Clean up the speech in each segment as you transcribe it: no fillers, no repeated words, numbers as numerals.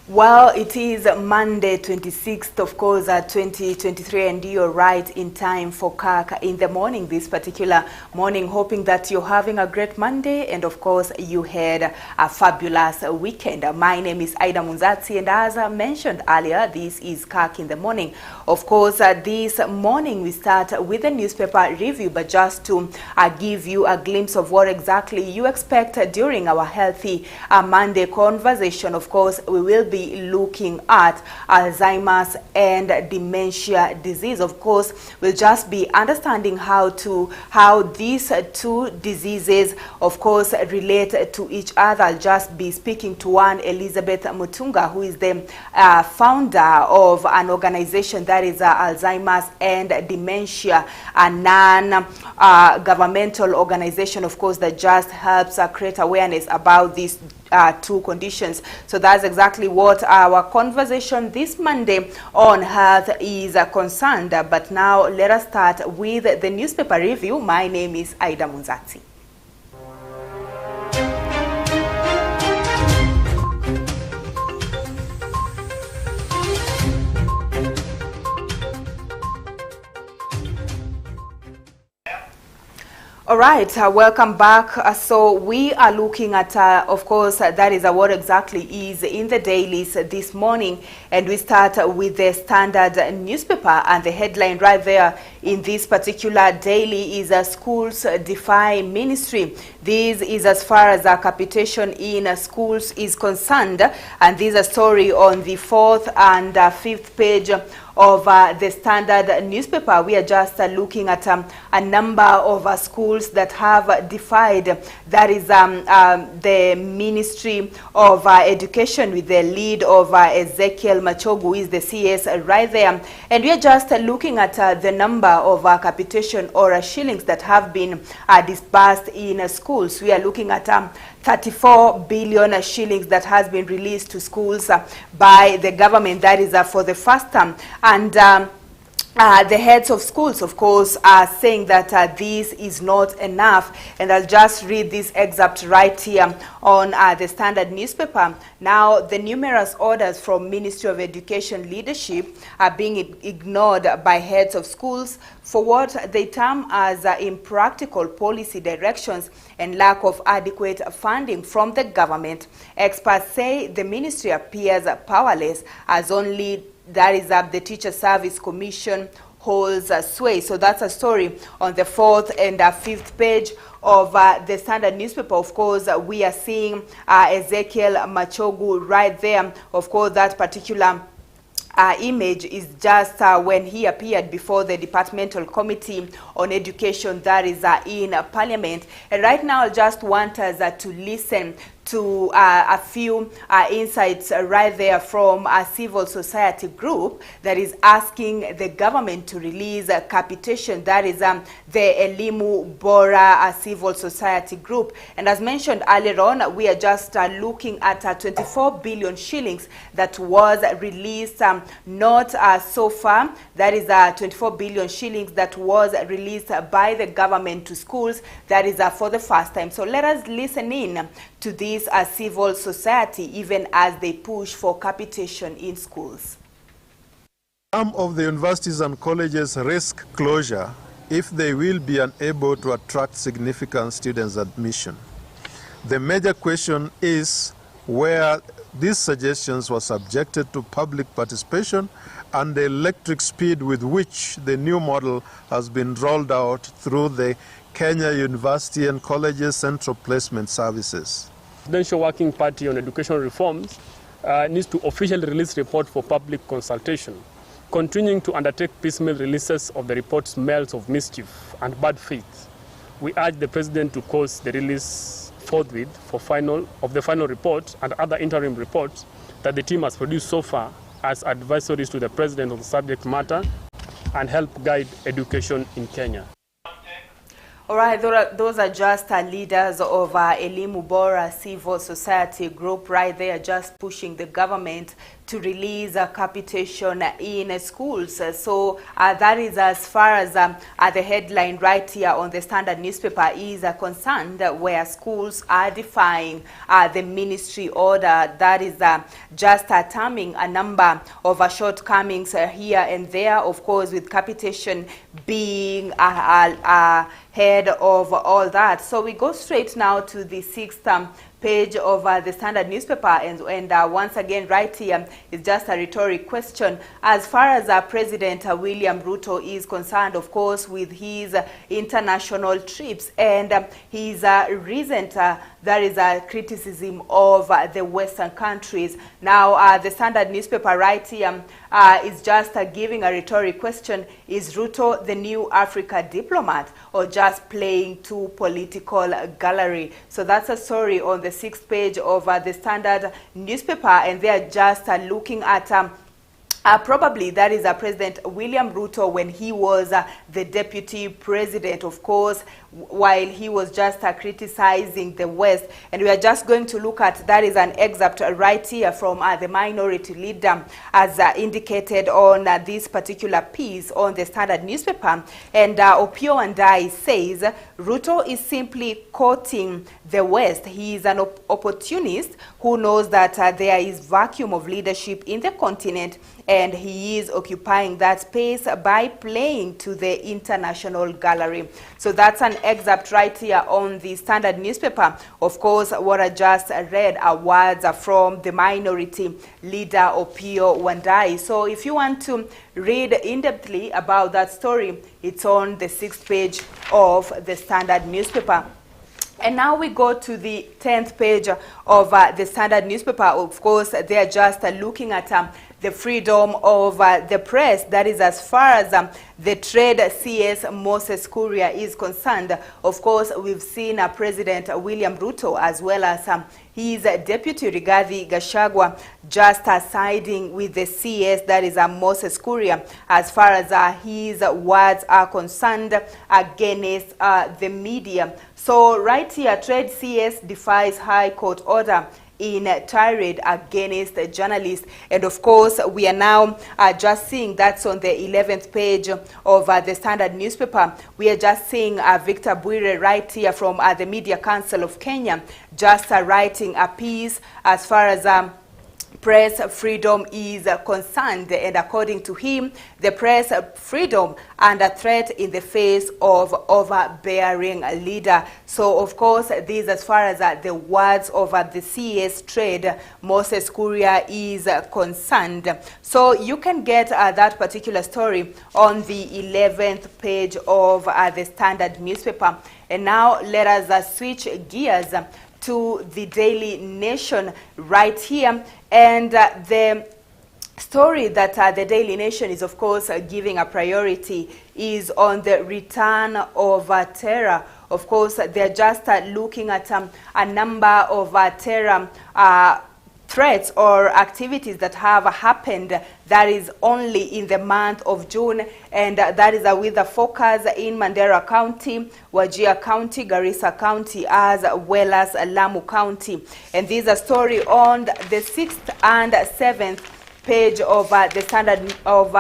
Well, it is Monday, 26th, of course, 2023, and you're right in time for Kirk in the morning, this particular morning, hoping that you're having a great Monday, and of course, you had a fabulous weekend. My name is Aida Munzatsi, and as I mentioned earlier, this is Kirk in the morning. Of course, this morning, we start with a newspaper review, but just to give you a glimpse of what exactly you expect during our Healthy Monday conversation. Of course, we will be looking at Alzheimer's and dementia disease. Of course, we'll just be understanding how these two diseases, of course, relate to each other. I'll just be speaking to one, Elizabeth Mutunga, who is the founder of an organization that is Alzheimer's and Dementia, a non-governmental organization, of course, that just helps create awareness about these two conditions. So that's exactly what our conversation this Monday on health is concerned. But now let us start with the newspaper review. My name is Aida Munzatsi. All right, welcome back. So we are looking at, of course, that is what exactly is in the dailies this morning. And we start with the Standard newspaper, and the headline right there in this particular daily is Schools Defy Ministry. This is as far as capitation in schools is concerned. And this is a story on the 4th and 5th page of the Standard newspaper. We are just looking at a number of schools that have defied, that is the Ministry of Education, with the lead of Ezekiel Machogu, who is the CS right there. And we are just looking at the number of capitation or shillings that have been disbursed in schools. We are looking at 34 billion shillings that has been released to schools by the government. That is for the first time. And the heads of schools, of course, are saying that this is not enough. And I'll just read this excerpt right here on the Standard newspaper. Now, the numerous orders from Ministry of Education leadership are being ignored by heads of schools for what they term as impractical policy directions and lack of adequate funding from the government. Experts say the ministry appears powerless, as only that is the Teacher Service Commission holds sway. So that's a story on the 4th and 5th page of the Standard newspaper. Of course, we are seeing Ezekiel Machogu right there. Of course, that particular image is just when he appeared before the Departmental Committee on Education that is in Parliament. And right now, I just want us to listen to a few insights right there from a civil society group that is asking the government to release capitation. That is the Elimu Bora civil society group. And as mentioned earlier on, we are just looking at 24 billion shillings that was released, not so far. That is 24 billion shillings that was released by the government to schools. That is for the first time. So let us listen in to this civil society, even as they push for capitation in schools. Some of the universities and colleges risk closure if they will be unable to attract significant students' admission. The major question is where these suggestions were subjected to public participation and the electric speed with which the new model has been rolled out through the Kenya University and Colleges Central Placement Services. The Presidential Working Party on Education Reforms needs to officially release report for public consultation. Continuing to undertake piecemeal releases of the report smells of mischief and bad faith. We urge the President to cause the release forthwith of the final report and other interim reports that the team has produced so far as advisories to the President on the subject matter and help guide education in Kenya. All right, those are just leaders of Elimu Bora civil society group right there, just pushing the government to release capitation in schools. So that is as far as the headline right here on the Standard newspaper is concerned, where schools are defying the ministry order. That is just terming a number of shortcomings here and there, of course, with capitation being head of all that. So we go straight now to the sixth page of the Standard newspaper, and once again right here is just a rhetoric question as far as President William Ruto is concerned, of course, with his international trips and his recent there is a criticism of the Western countries. Now the Standard newspaper right here is just giving a rhetoric question: is Ruto the new Africa diplomat or just playing to political gallery? So that's a story on the sixth page of the Standard newspaper, and they are just looking at probably that is President William Ruto when he was the deputy president, of course, while he was just criticizing the West. And we are just going to look at, that is an excerpt right here from the minority leader as indicated on this particular piece on the Standard newspaper. And Opio Andai says Ruto is simply quoting the West. He is an opportunist who knows that there is vacuum of leadership in the continent, and he is occupying that space by playing to the international gallery. So that's an excerpt right here on the Standard newspaper. Of course, what I just read are words from the minority leader Opio Wandai. So if you want to read in-depthly about that story, it's on the 6th page of the Standard newspaper. And now we go to the 10th page of the Standard newspaper. Of course, they are just looking at the freedom of the press. That is as far as the trade CS Moses Kuria is concerned. Of course, we've seen President William Ruto as well as his deputy Rigathi Gachagua just siding with the CS, that is Moses Kuria, as far as his words are concerned against the media. So right here, trade CS defies High Court order in tirade against journalists. And of course, we are now just seeing that's on the 11th page of the Standard newspaper. We are just seeing Victor Bwire right here from the Media Council of Kenya just writing a piece as far as press freedom is concerned, and according to him, the press freedom under threat in the face of overbearing leader. So of course, this as far as the words of the CS trade Moses Kuria is concerned. So you can get that particular story on the 11th page of the Standard newspaper. And now let us switch gears to the Daily Nation right here. And the story that the Daily Nation is, of course, giving a priority is on the return of terror. Of course, they're just looking at a number of terror threats or activities that have happened, that is only in the month of June, and that is with a focus in Mandera County, Wajir County, Garissa County, as well as Lamu County. And this is a story on the 6th and 7th page of the Standard of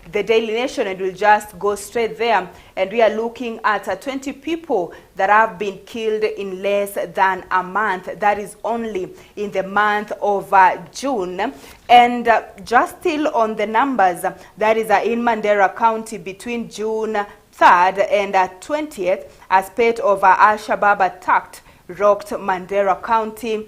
the Daily Nation, and we'll just go straight there. And we are looking at 20 people that have been killed in less than a month. That is only in the month of June. And just still on the numbers, that is in Mandera County between June 3rd and 20th, a spate of Al-Shabaab attacked rocked Mandera County.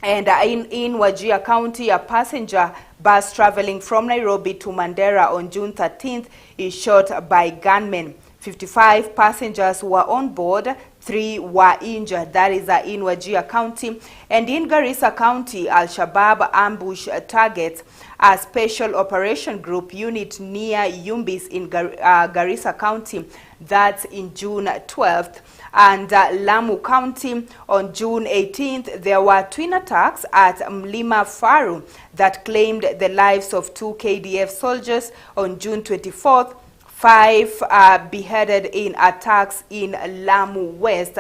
And in Wajir County, a passenger bus traveling from Nairobi to Mandera on June 13th is shot by gunmen. 55 passengers were on board, 3 were injured. That is in Wajir County. And in Garissa County, Al-Shabaab ambush targets a special operation group unit near Yumbis in Garissa County. That's in June 12th. And Lamu County, on June 18th, there were twin attacks at Mlima Faru that claimed the lives of 2 KDF soldiers. On June 24th, 5 beheaded in attacks in Lamu West.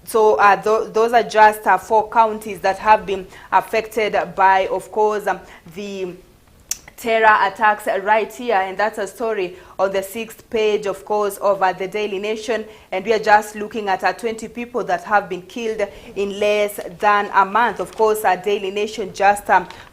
So those are just 4 counties that have been affected by, of course, the terror attacks right here, and that's a story on the 6th page, of course, of the Daily Nation. And we are just looking at 20 people that have been killed in less than a month. Of course, Daily Nation just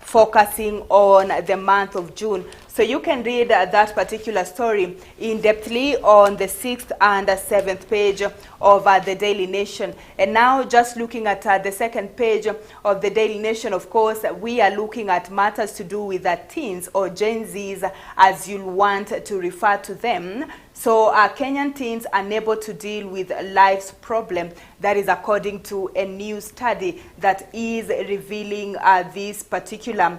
focusing on the month of June. So you can read that particular story in-depthly on the 6th and 7th page of the Daily Nation. And now just looking at the 2nd page of the Daily Nation, of course, we are looking at matters to do with teens, or Gen Zs as you'll want to refer to them. So Kenyan teens unable to deal with life's problem. That is according to a new study that is revealing this particular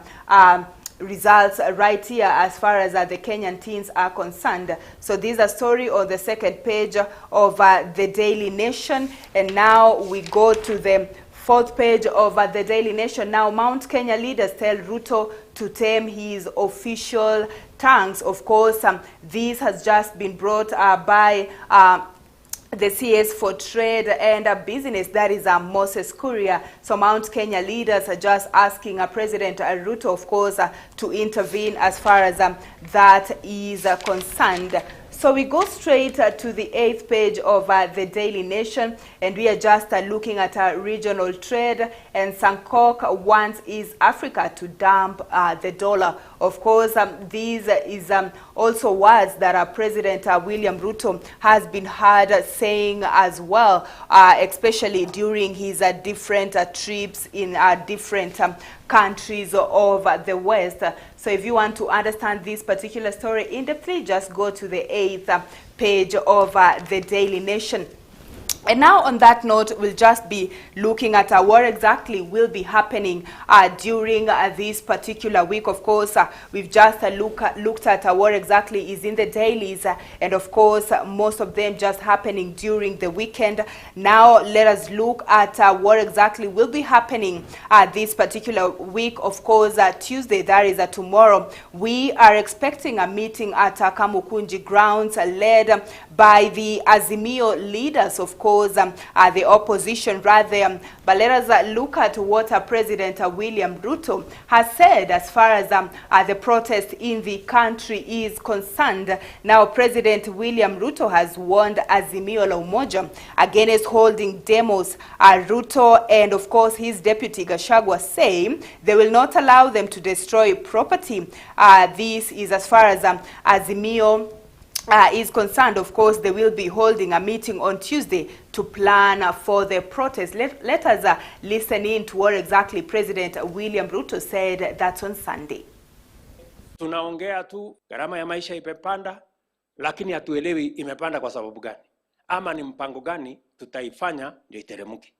results right here as far as the Kenyan teens are concerned. So this is a story on the 2nd page of the Daily Nation. And now we go to the 4th page of the Daily Nation. Now, Mount Kenya leaders tell Ruto to tame his official tongues. Of course, this has just been brought by the CS for Trade and Business, that is Moses Kuria. So Mount Kenya leaders are just asking President Ruto, of course, to intervene as far as that is concerned. So we go straight to the 8th page of the Daily Nation, and we are just looking at regional trade. And Sankok wants East Africa to dump the dollar. Of course, these is also words that President William Ruto has been heard saying as well, especially during his different trips in different countries of the West. So if you want to understand this particular story in-depthly, just go to the 8th page of the Daily Nation. And now on that note, we'll just be looking at what exactly will be happening during this particular week. Of course, we've just looked at what exactly is in the dailies, and of course, most of them just happening during the weekend. Now, let us look at what exactly will be happening this particular week. Of course, Tuesday, that is tomorrow, we are expecting a meeting at Kamukunji grounds led by the Azimio leaders, of course, the opposition rather. But let us look at what President William Ruto has said as far as the protest in the country is concerned. Now, President William Ruto has warned Azimio la Umoja against holding demos. Ruto and, of course, his deputy Gachagua say they will not allow them to destroy property. This is as far as Azimio is concerned. Of course, they will be holding a meeting on Tuesday to plan for the protest. Let us listen in to what exactly President William Ruto said that on Sunday. Tunaongea tu gharama ya maisha imepanda, lakini hatuelewi imepanda kwa sababu gani, ama ni mpango gani tutaifanya ndio iteremke.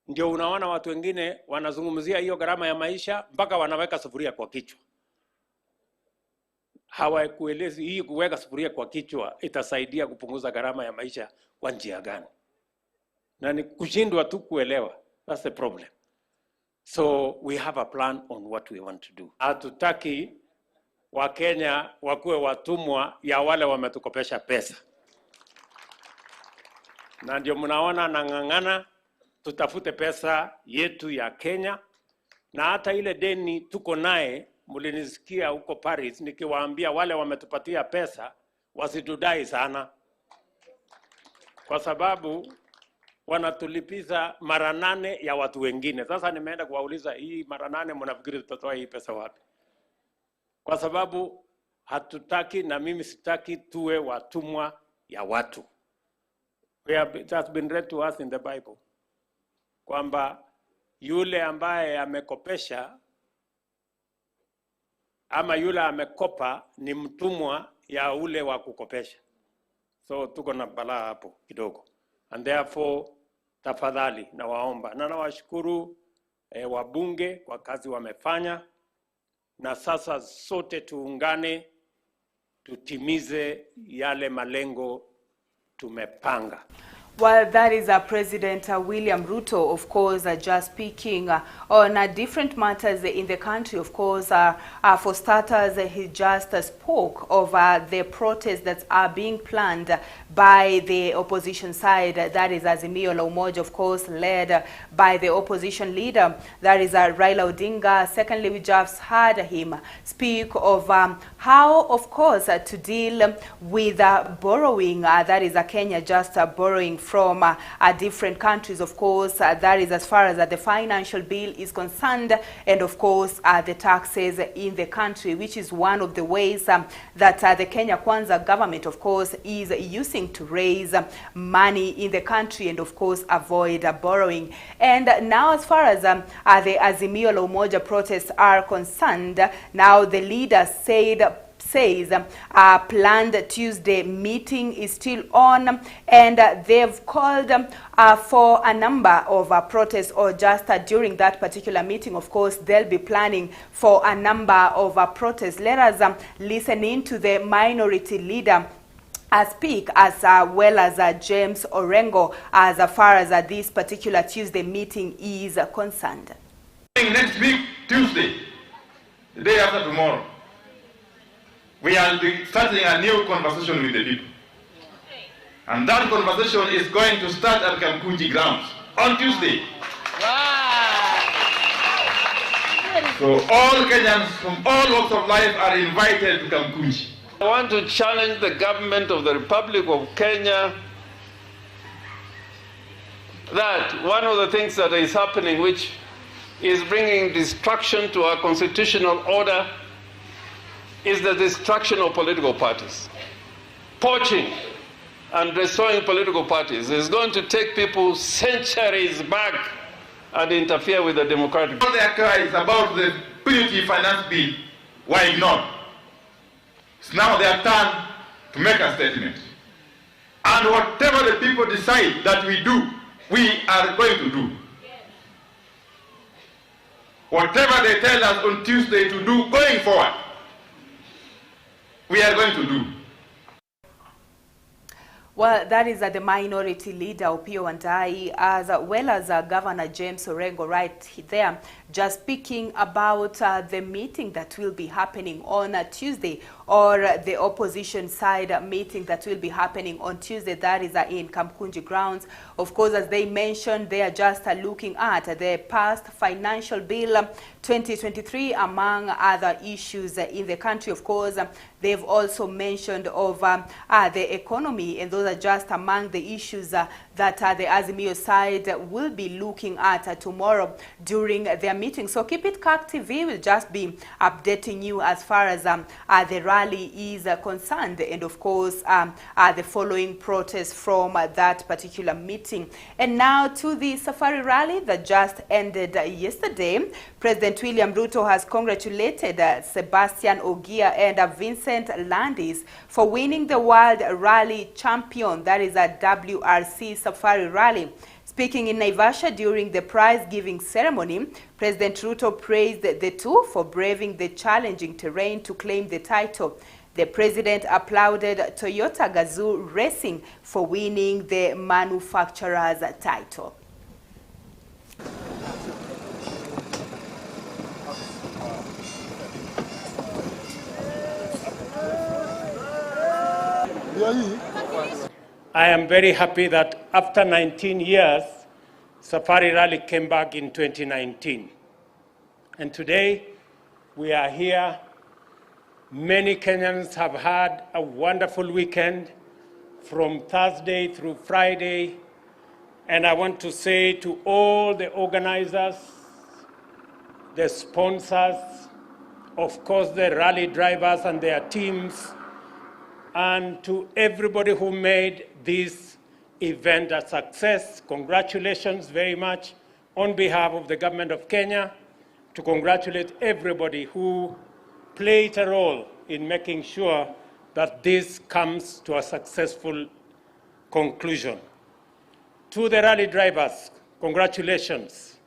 Ndio unaona watu wengine wanazungumzia hiyo gharama ya maisha mpaka wanaweka sufuria kwa kichwa. Hawakuelezi hii kuweka sufuria kwa kichwa itasaidia kupunguza gharama ya maisha kwa njia gani. Na ni kushindwa tu kuelewa. That's the problem. So we have a plan on what we want to do. Hatutaki Wakenya wakuwe watumwa ya wale wametukopesha pesa. Na ndio mnaona nang'ang'ana tutafute pesa yetu ya Kenya, na hata ile deni tuko naye. Mulinisikia huko Paris nikiwaambia wale wametupatia pesa wasitudai sana, kwa sababu wanatulipiza mara 8 ya watu wengine. Sasa nimeenda kuwauliza, hii mara 8 mnafikiri tutatoa hii pesa wapi? Kwa sababu hatutaki, na mimi sitaki tuwe watumwa ya watu. It has been read to us in the Bible kwamba yule ambaye amekopesha ama yule amekopa ni mtumwa ya ule wa kukopesha. So tuko na balaa hapo kidogo. And therefore, tafadhali na waomba na nawashukuru wabunge kwa kazi wamefanya, na sasa sote tuungane tutimize yale malengo tumepanga. Well, that is President William Ruto, of course, just speaking on different matters in the country. Of course, for starters, he just spoke of the protests that are being planned by the opposition side. That is Azimio la Umoja, of course, led by the opposition leader. That is Raila Odinga. Secondly, we just heard him speak of how, of course, to deal with borrowing. That is Kenya just borrowing from different countries, of course. That is as far as the financial bill is concerned, and of course the taxes in the country, which is one of the ways that the Kenya Kwanza government, of course, is using to raise money in the country and, of course, avoid borrowing. And now, as far as the Azimio la Umoja protests are concerned, now the leader says planned Tuesday meeting is still on, and they've called for a number of protests, or just during that particular meeting, of course, they'll be planning for a number of protests. Let us listen in to the minority leader speak, as well as James Orengo, as far as this particular Tuesday meeting is concerned. Next week, Tuesday, the day after tomorrow, we are starting a new conversation with the people. And that conversation is going to start at Kamkunji grounds on Tuesday. Wow. So all Kenyans from all walks of life are invited to Kamkunji. I want to challenge the government of the Republic of Kenya that one of the things that is happening, which is bringing destruction to our constitutional order, is the destruction of political parties. Poaching and destroying political parties is going to take people centuries back and interfere with the democratic. All their cries about the punitive finance bill were ignored. It's now their turn to make a statement. And whatever the people decide that we do, we are going to do. Whatever they tell us on Tuesday to do going forward, we are going to do. Well, that is the minority leader, Opiyo Wandayi, as well as Governor James Orengo right there, just speaking about the meeting that will be happening on Tuesday, or the opposition side meeting that will be happening on Tuesday. That is in Kamkunji grounds. Of course, as they mentioned, they are just looking at the past financial bill 2023, among other issues in the country. Of course, they've also mentioned of the economy, and those are just among the issues that the Azimio side will be looking at tomorrow during their meeting. So keep it, Kirk TV will just be updating you as far as the rally is concerned, and of course the following protests from that particular meeting. And now to the safari rally that just ended yesterday. President William Ruto has congratulated Sebastian Ogier and Vincent Landis for winning the World Rally Champion, that is a WRC Safari Rally. Speaking in Naivasha during the prize-giving ceremony, President Ruto praised the two for braving the challenging terrain to claim the title. The president applauded Toyota Gazoo Racing for winning the manufacturer's title. I am very happy that after 19 years, Safari Rally came back in 2019. And today, we are here. Many Kenyans have had a wonderful weekend from Thursday through Friday. And I want to say to all the organizers, the sponsors, of course, the rally drivers and their teams, and to everybody who made this event a success, congratulations very much on behalf of the government of Kenya, to congratulate everybody who played a role in making sure that this comes to a successful conclusion. To the rally drivers, congratulations.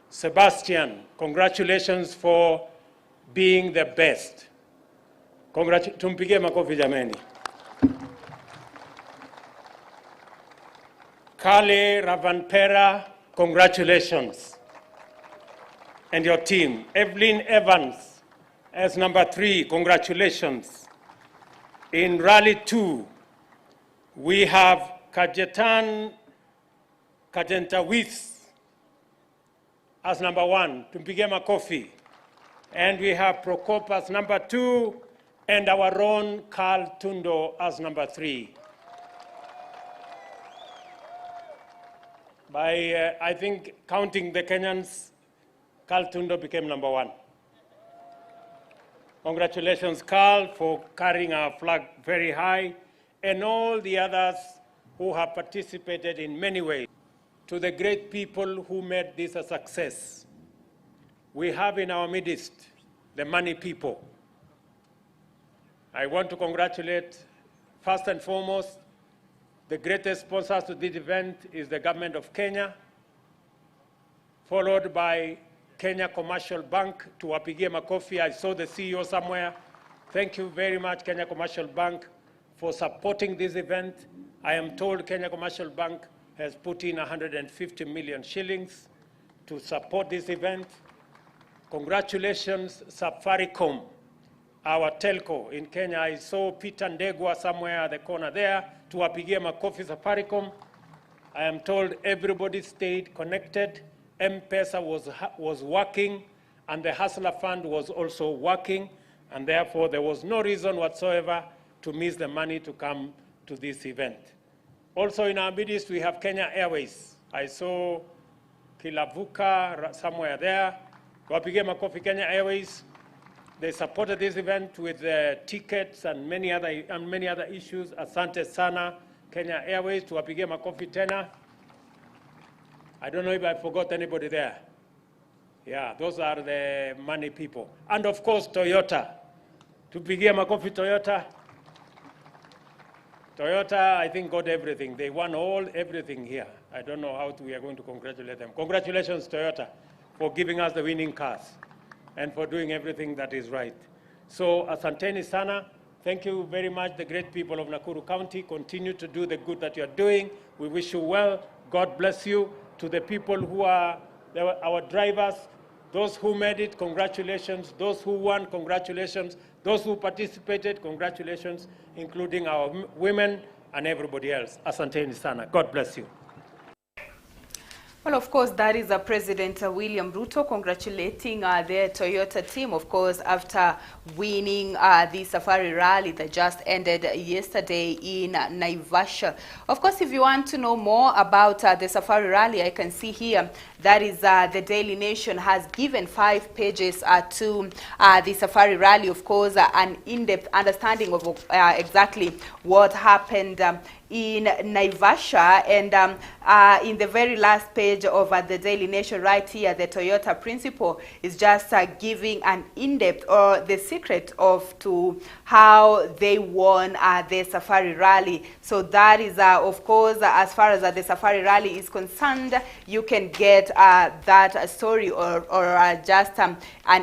Sebastian, congratulations for being the best. Tumpigie makofi jameni. Kale Ravanpera, congratulations. And your team. Evelyn Evans as number 3, congratulations. In Rally 2, we have Kajetan Kajentawith as number 1, tumpige makofi. And we have Prokop as number 2, and our own Carl Tundo as number 3. By, I think, counting the Kenyans, Carl Tundo became number 1. Congratulations, Carl, for carrying our flag very high, and all the others who have participated in many ways. To the great people who made this a success, we have in our midst the money people. I want to congratulate, first and foremost, the greatest sponsors to this event is the government of Kenya, followed by Kenya Commercial Bank. To wapigie makofi. I saw the CEO somewhere. Thank you very much, Kenya Commercial Bank, for supporting this event. I am told Kenya Commercial Bank has put in 150 million shillings to support this event. Congratulations, Safaricom, our telco in Kenya. I saw Peter Ndegwa somewhere at the corner there. To wapigie makofi, Safaricom. I am told everybody stayed connected. M-Pesa was working, and the Hustler Fund was also working, and therefore there was no reason whatsoever to miss the money to come to this event. Also in our midst, we have Kenya Airways. I saw Kilavuka somewhere there. Wapige makofi, Kenya Airways. They supported this event with tickets and many other issues. Asante sana, Kenya Airways. Tuwapige makofi tena. I don't know if I forgot anybody there. Yeah, those are the money people. And of course, Toyota. Tupigie makofi, Toyota. Toyota, I think, got everything. They won everything here. I don't know how we are going to congratulate them. Congratulations, Toyota, for giving us the winning cars and for doing everything that is right. So, asanteni sana. Thank you very much, the great people of Nakuru County. Continue to do the good that you are doing. We wish you well. God bless you. To the people who are our drivers, those who made it, congratulations. Those who won, congratulations. Those who participated, congratulations, including our women and everybody else. Asanteni sana. God bless you. Well, of course, that is President William Ruto congratulating their Toyota team, of course, after winning the Safari Rally that just ended yesterday in Naivasha. Of course, if you want to know more about the Safari Rally, I can see here that is the Daily Nation has given 5 pages to the Safari Rally, of course, an in-depth understanding of exactly what happened in Naivasha, and in the very last page of the Daily Nation right here, the Toyota principal is just giving an in-depth or the secret of to how they won the Safari Rally. So that is of course, as far as the Safari Rally is concerned, you can get that story or just an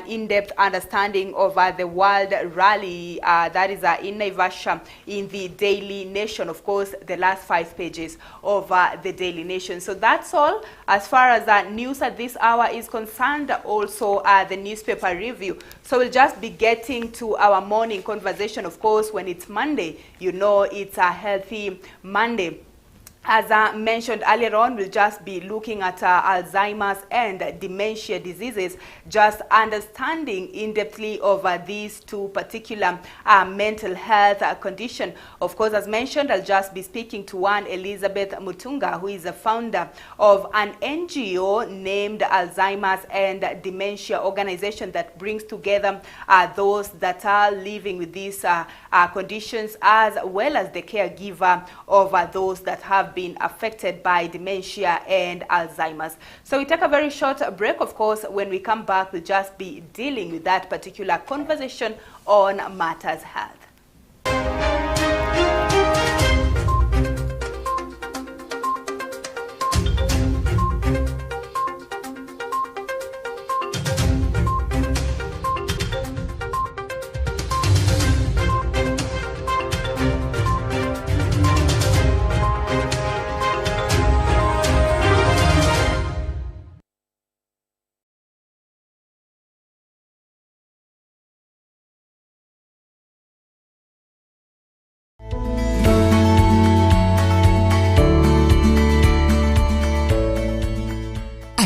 in-depth understanding of the World Rally that is in Naivasha in the Daily Nation. Of course, the last 5 pages of the Daily Nation. So that's all as far as news at this hour is concerned. Also the newspaper review. So we'll just be getting to our morning conversation. Of course, when it's Monday, you know it's a healthy Monday. As I mentioned earlier on, we'll just be looking at Alzheimer's and dementia diseases, just understanding in-depthly over these 2 particular mental health condition. Of course, as mentioned, I'll just be speaking to one Elizabeth Mutunga, who is the founder of an NGO named Alzheimer's and Dementia Organization that brings together those that are living with these conditions, as well as the caregiver of those that have been affected by dementia and Alzheimer's. So we take a very short break. Of course, when we come back, we'll just be dealing with that particular conversation on Matters Health.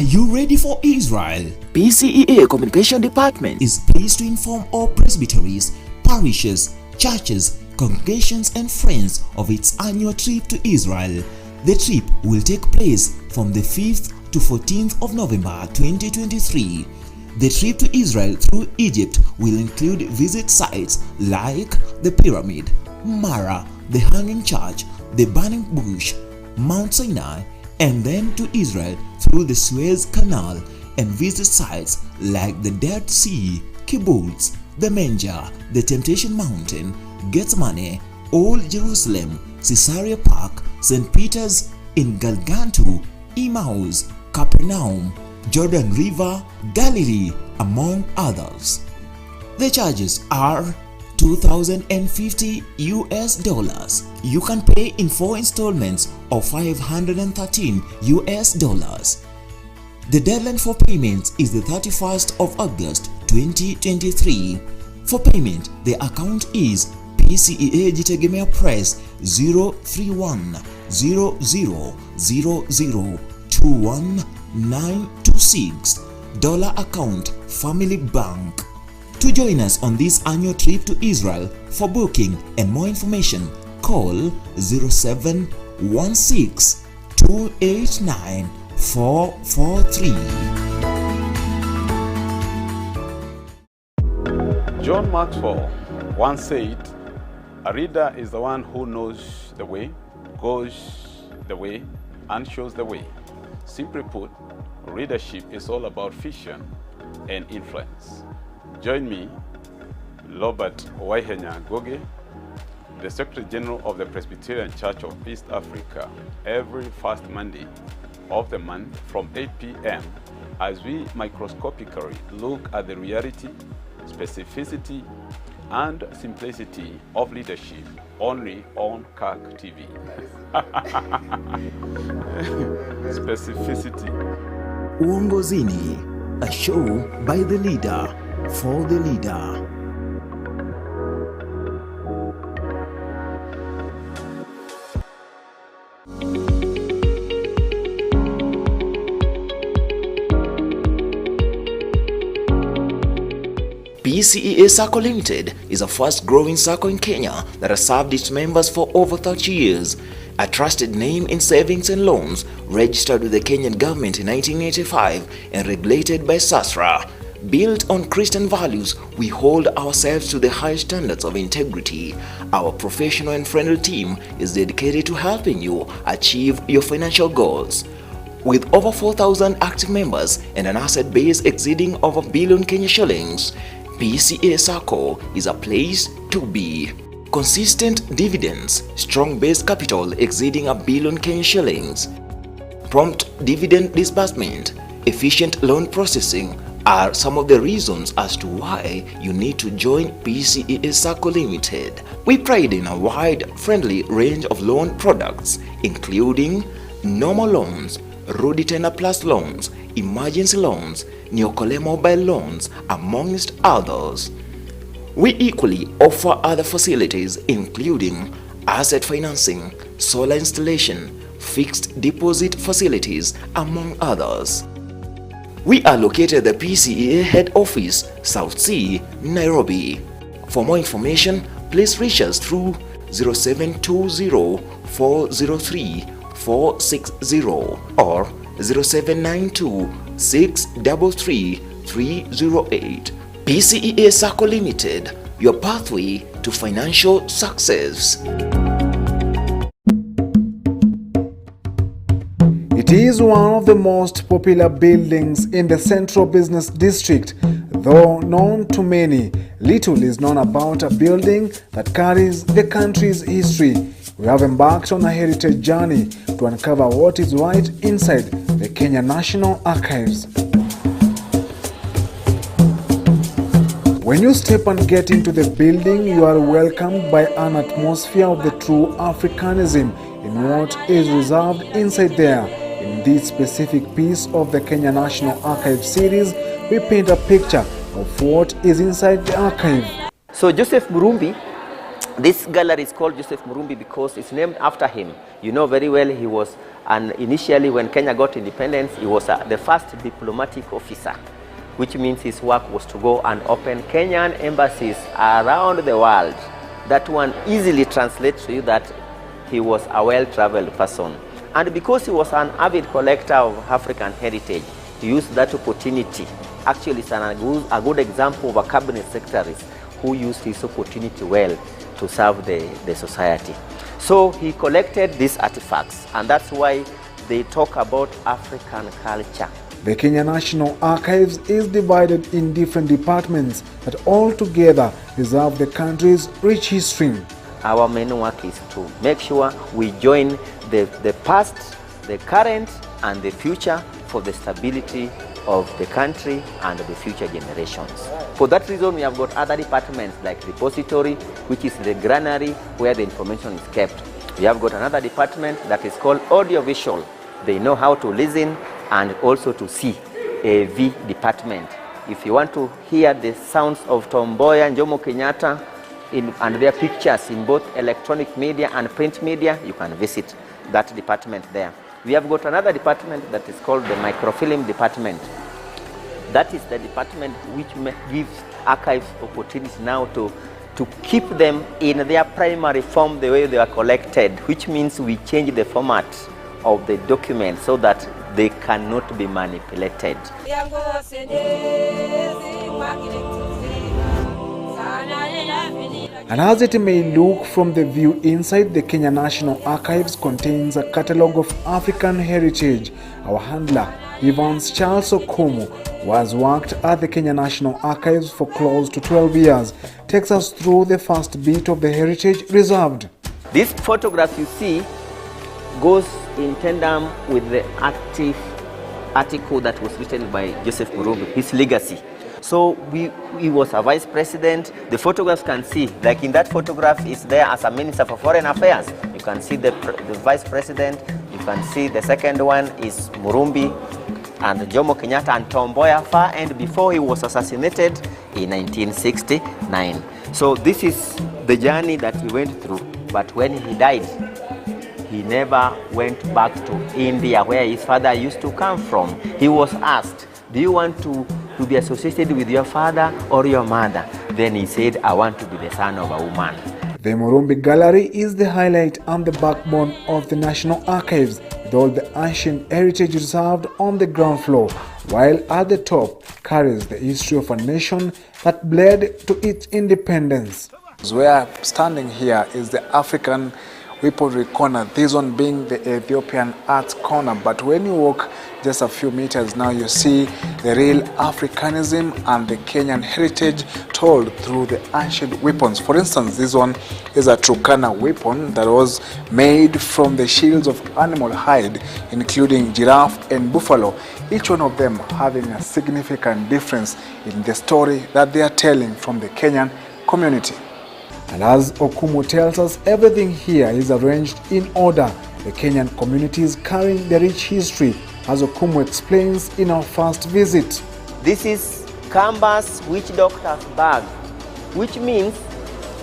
you ready for Israel? PCEA Communication Department is pleased to inform all presbyteries, parishes, churches, congregations and friends of its annual trip to Israel. The trip will take place from the 5th to 14th of November 2023. The trip to Israel through Egypt will include visit sites like the Pyramid, Mara, the Hanging Church, the Burning Bush, Mount Sinai, and then to Israel through the Suez Canal and visit sites like the Dead Sea, Kibbutz, the Manger, the Temptation Mountain, Gethsemane, Old Jerusalem, Caesarea Park, St. Peter's in Galgantu, Emmaus, Capernaum, Jordan River, Galilee, among others. The charges are $2,050 US. You can pay in 4 installments of $513 US. The deadline for payment is the 31st of August 2023. For payment, the account is PCEA Jitegemea Press 03100002196 dollar account Family Bank. To join us on this annual trip to Israel, for booking and more information, call 0716 289 443. John Maxwell once said, "A reader is the one who knows the way, goes the way, and shows the way." Simply put, readership is all about vision and influence. Join me, Robert Waihenya Goge, the Secretary General of the Presbyterian Church of East Africa, every first Monday of the month from 8 p.m. as we microscopically look at the reality, specificity, and simplicity of leadership only on Kirk TV. Specificity. Uongozini, a show by the leader for the leader. PCEA Sacco Limited is a fast-growing Sacco in Kenya that has served its members for over 30 years. A trusted name in savings and loans, registered with the Kenyan government in 1985 and regulated by SASRA. Built on Christian values, we hold ourselves to the high standards of integrity. Our professional and friendly team is dedicated to helping you achieve your financial goals. With over 4,000 active members and an asset base exceeding over a billion Kenya shillings, PCEA Sacco is a place to be. Consistent dividends, strong base capital exceeding a billion Kenya shillings, prompt dividend disbursement, efficient loan processing are some of the reasons as to why you need to join PCEA Sacco Limited. We pride in a wide, friendly range of loan products, including normal loans, Rudi Tena Plus loans, emergency loans, Neokole mobile loans, amongst others. We equally offer other facilities including asset financing, solar installation, fixed deposit facilities, among others. We are located at the PCEA head office, South C, Nairobi. For more information, please reach us through 0720 403 460 or 0792 633 308. PCEA Sacco Limited, your pathway to financial success. It is one of the most popular buildings in the Central Business District. Though known to many, little is known about a building that carries the country's history. We have embarked on a heritage journey to uncover what is right inside the Kenya National Archives. When you step and get into the building, you are welcomed by an atmosphere of the true Africanism in what is reserved inside there. In this specific piece of the Kenya National Archive series, we paint a picture of what is inside the archive. So Joseph Murumbi, this gallery is called Joseph Murumbi because it's named after him. You know very well he was And initially, when Kenya got independence, he was the first diplomatic officer, which means his work was to go and open Kenyan embassies around the world. That one easily translates to you that he was a well-traveled person. And because he was an avid collector of African heritage, he used that opportunity. Actually, it's a good example of a cabinet secretary who used his opportunity well to serve the society. So he collected these artifacts, and that's why they talk about African culture. The Kenya National Archives is divided in different departments that all together preserve the country's rich history. Our main work is to make sure we join the past, the current, and the future for the stability of the country and the future generations. For that reason, we have got other departments like repository, which is the granary where the information is kept. We have got another department that is called audiovisual. They know how to listen and also to see. AV department. If you want to hear the sounds of Tom Mboya and Jomo Kenyatta and their pictures in both electronic media and print media, you can visit that department there. We have got another department that is called the microfilm department. That is the department which gives archives opportunity now to keep them in their primary form the way they are collected, which means we change the format of the document so that they cannot be manipulated. And as it may look from the view inside, the Kenya National Archives contains a catalogue of African heritage. Our handler, Evans Charles Okumu, who has worked at the Kenya National Archives for close to 12 years, takes us through the first bit of the heritage reserved. This photograph you see goes in tandem with the active article that was written by Joseph Murumbi, his legacy. So he was a vice president. The photographs can see, like in that photograph is there as a minister for foreign affairs. You can see the vice president. You can see the second one is Murumbi and Jomo Kenyatta and Tom Mboya far and before he was assassinated in 1969. So this is the journey that he went through. But when he died, he never went back to India where his father used to come from. He was asked, do you want to be associated with your father or your mother? Then he said, I want to be the son of a woman. The Murumbi Gallery is the highlight and the backbone of the National Archives, with all the ancient heritage reserved on the ground floor, while at the top carries the history of a nation that bled to its independence. Where standing here is the African Weaponry Corner, this one being the Ethiopian Arts Corner. But when you walk just a few meters now, you see the real Africanism and the Kenyan heritage told through the ancient weapons. For instance, this one is a Turkana weapon that was made from the shields of animal hide, including giraffe and buffalo, each one of them having a significant difference in the story that they are telling from the Kenyan community. And as Okumu tells us, everything here is arranged in order. The Kenyan community is carrying the rich history, as Okumu explains in our first visit. This is Kamba's witch doctor's bag, which means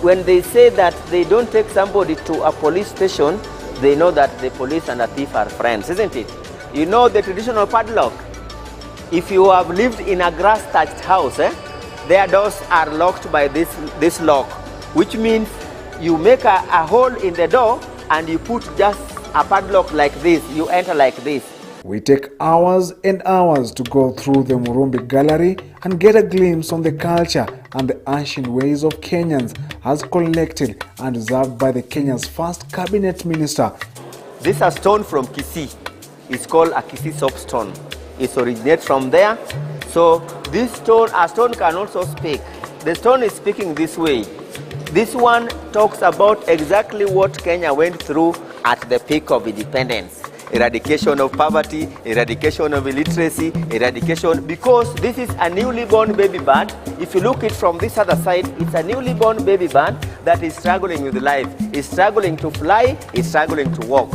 when they say that they don't take somebody to a police station, they know that the police and the thief are friends, isn't it? You know the traditional padlock. If you have lived in a grass-thatched house, their doors are locked by this lock, which means you make a hole in the door and you put just a padlock like this, you enter like this. We take hours and hours to go through the Murumbi Gallery and get a glimpse on the culture and the ancient ways of Kenyans as collected and reserved by the Kenya's first cabinet minister. This is a stone from Kisii. It's called a Kisii soapstone. It originates from there. So this stone, a stone can also speak. The stone is speaking this way. This one talks about exactly what Kenya went through at the peak of independence. Eradication of poverty, eradication of illiteracy, eradication, because this is a newly born baby bird. If you look it from this other side, it's a newly born baby bird that is struggling with life. It's struggling to fly, it's struggling to walk.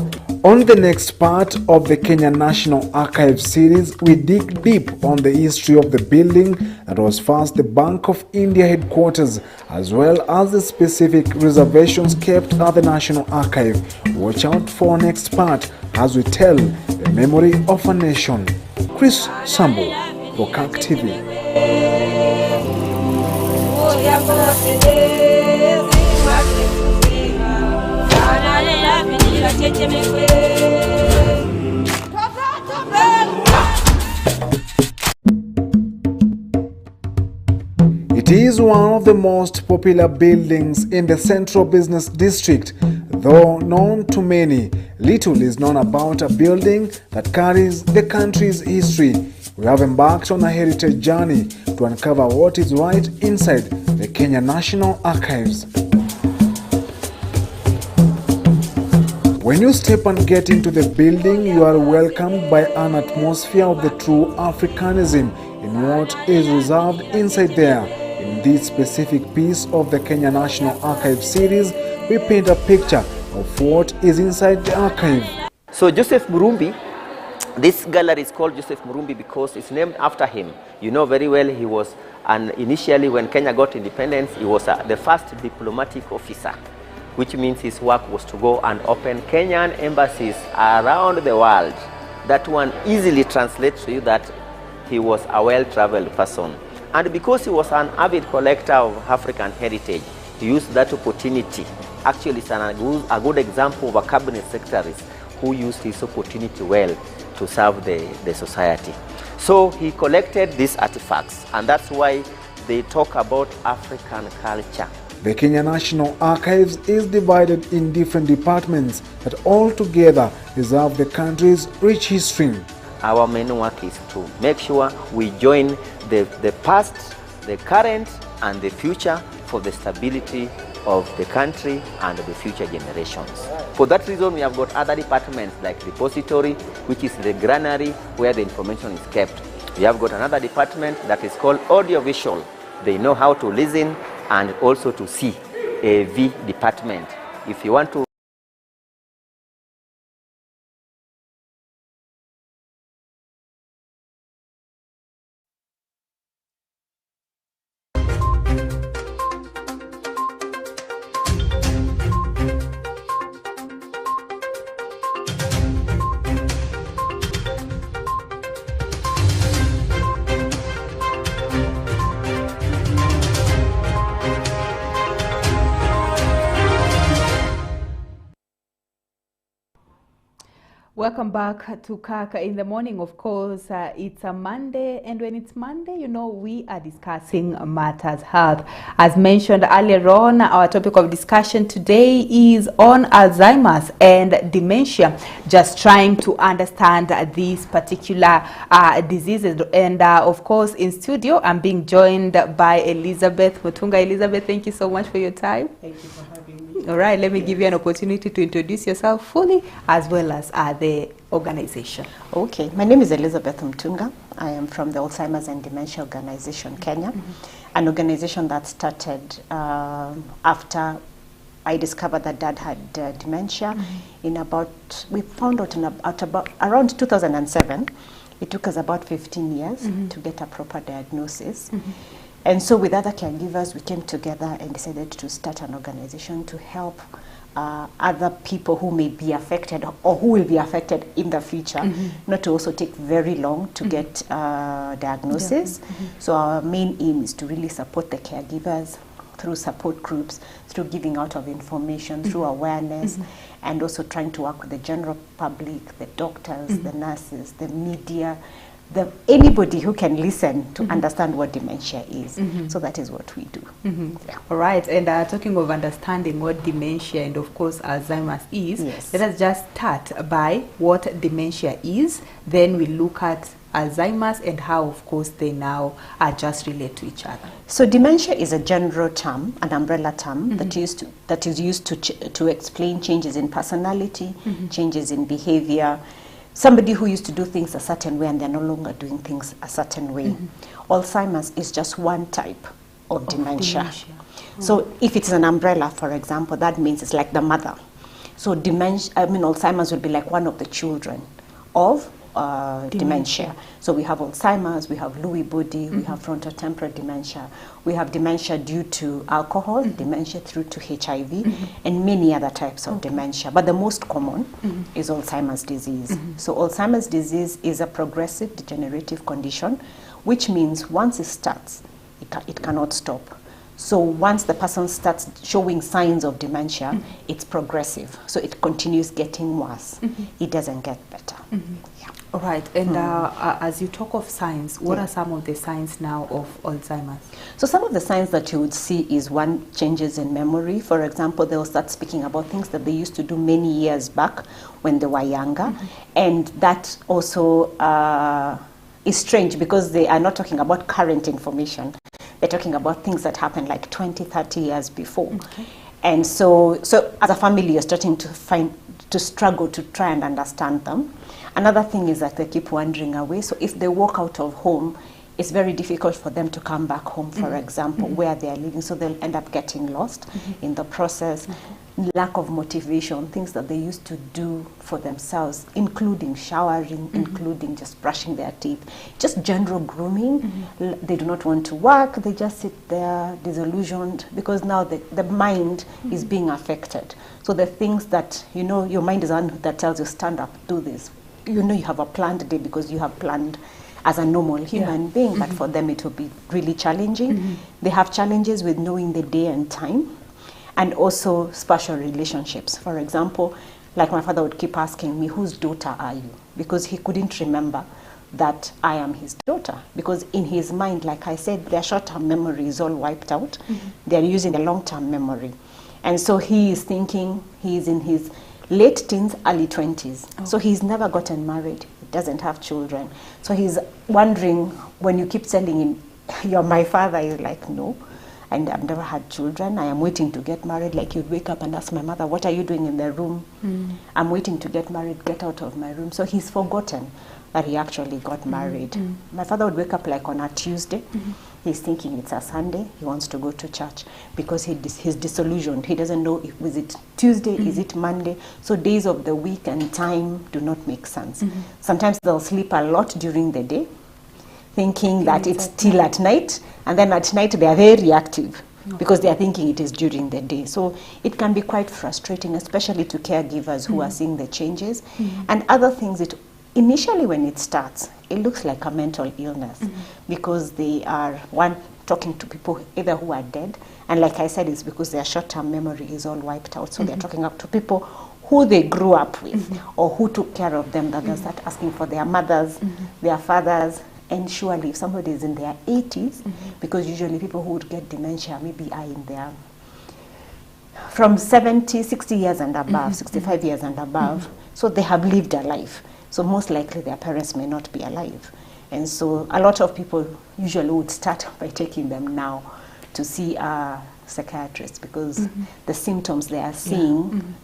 On the next part of the Kenya National Archives series, we dig deep on the history of the building that was first the Bank of India headquarters, as well as the specific reservations kept at the National Archive. Watch out for our next part. as we tell the memory of a nation. Chris Sambo for Kirk TV. It is one of the most popular buildings in the Central Business District. Though known to many, little is known about a building that carries the country's history. We have embarked on a heritage journey to uncover what is right inside the Kenya National Archives. When you step and get into the building, you are welcomed by an atmosphere of the true Africanism in what is reserved inside there. In this specific piece of the Kenya National Archive series, we paint a picture of what is inside the archive. So Joseph Murumbi, this gallery is called Joseph Murumbi because it's named after him. You know very well he was, and initially when Kenya got independence, he was the first diplomatic officer, which means his work was to go and open Kenyan embassies around the world. That one easily translates to you that he was a well-traveled person. And because he was an avid collector of African heritage, he used that opportunity. Actually, it's a good example of a cabinet secretary who used his opportunity well to serve the society. So he collected these artifacts, and that's why they talk about African culture. The Kenya National Archives is divided in different departments that all together preserve the country's rich history. Our main work is to make sure we join the past, the current, and the future for the stability of the country and the future generations. For that reason, we have got other departments like repository, which is the granary where the information is kept. We have got another department that is called audiovisual. They know how to listen and also to see. AV department. If you want to Welcome back to Kirk in the morning. Of course, it's a Monday, and when it's Monday, you know, we are discussing matters health. As mentioned earlier on, our topic of discussion today is on Alzheimer's and dementia, just trying to understand these particular diseases. And of course, in studio, I'm being joined by Elizabeth Mutunga. Elizabeth, thank you so much for your time. Thank you for having me. All right, let me give you an opportunity to introduce yourself fully, as well as the organization. Okay, my name is Elizabeth Mutunga. I am from the Alzheimer's and Dementia Organization, Kenya, an organization that started after I discovered that Dad had dementia. We found out about around 2007. It took us about 15 years to get a proper diagnosis. And so with other caregivers, we came together and decided to start an organization to help other people who may be affected or who will be affected in the future, not to also take very long to get diagnosis. So our main aim is to really support the caregivers through support groups, through giving out of information, through awareness, and also trying to work with the general public, the doctors, the nurses, the media, anybody who can listen to understand what dementia is. So that is what we do. Yeah. All right, and talking of understanding what dementia and of course Alzheimer's is, let us just start by what dementia is, then we look at Alzheimer's and how of course they now just relate to each other. So dementia is a general term, an umbrella term that is used to explain changes in personality, changes in behavior. Somebody who used to do things a certain way and they're no longer doing things a certain way. Alzheimer's is just one type of dementia. So if it's an umbrella, for example, that means it's like the mother. So Alzheimer's will be like one of the children of dementia. So we have Alzheimer's, we have Lewy body, we have frontotemporal dementia, we have dementia due to alcohol, dementia through to HIV, and many other types of dementia. But the most common is Alzheimer's disease. So Alzheimer's disease is a progressive degenerative condition, which means once it starts, it cannot stop. So once the person starts showing signs of dementia, it's progressive. So it continues getting worse. It doesn't get better. Yeah. All right. And as you talk of signs, what are some of the signs now of Alzheimer's? So some of the signs that you would see is one, changes in memory. For example, they'll start speaking about things that they used to do many years back when they were younger. And that also is strange because they are not talking about current information. They're talking about things that happened like 20, 30 years before. And so as a family, you're starting to struggle to try and understand them. Another thing is that they keep wandering away. So if they walk out of home, it's very difficult for them to come back home, for example, where they are living. So they'll end up getting lost in the process. Lack of motivation, things that they used to do for themselves, including showering, including just brushing their teeth, just general grooming. They do not want to work. They just sit there disillusioned because now the mind is being affected. So the things that, you know, your mind is the one that tells you, stand up, do this. You know you have a planned day because you have planned as a normal human being, but for them it will be really challenging. They have challenges with knowing the day and time, and also spatial relationships. For example, like my father would keep asking me, whose daughter are you? Because he couldn't remember that I am his daughter. Because in his mind, like I said, their short-term memory is all wiped out. They're using a long-term memory. And so he is thinking he's in his late teens, early 20s. So he's never gotten married. He doesn't have children. So he's wondering, when you keep telling him, you're my father, he's like, no. And I've never had children. I am waiting to get married. Like you'd wake up and ask my mother, what are you doing in the room? I'm waiting to get married, get out of my room. So he's forgotten that he actually got married. My father would wake up like on a Tuesday. He's thinking it's a Sunday. He wants to go to church because he's disillusioned. He doesn't know if is it Tuesday, is it Monday. So days of the week and time do not make sense. Sometimes they'll sleep a lot during the day, thinking that it's still at night, and then at night they are very active because they are thinking it is during the day. So it can be quite frustrating, especially to caregivers who are seeing the changes. And other things, initially when it starts, it looks like a mental illness because they are, one, talking to people either who are dead, and like I said, it's because their short-term memory is all wiped out. So they're talking up to people who they grew up with or who took care of them, that they'll start asking for their mothers, their fathers. And surely if somebody is in their 80s, because usually people who would get dementia maybe are in their, from 70, 60 years and above, 65 years and above, so they have lived a life. So most likely their parents may not be alive. And so a lot of people usually would start by taking them now to see a psychiatrist because the symptoms they are seeing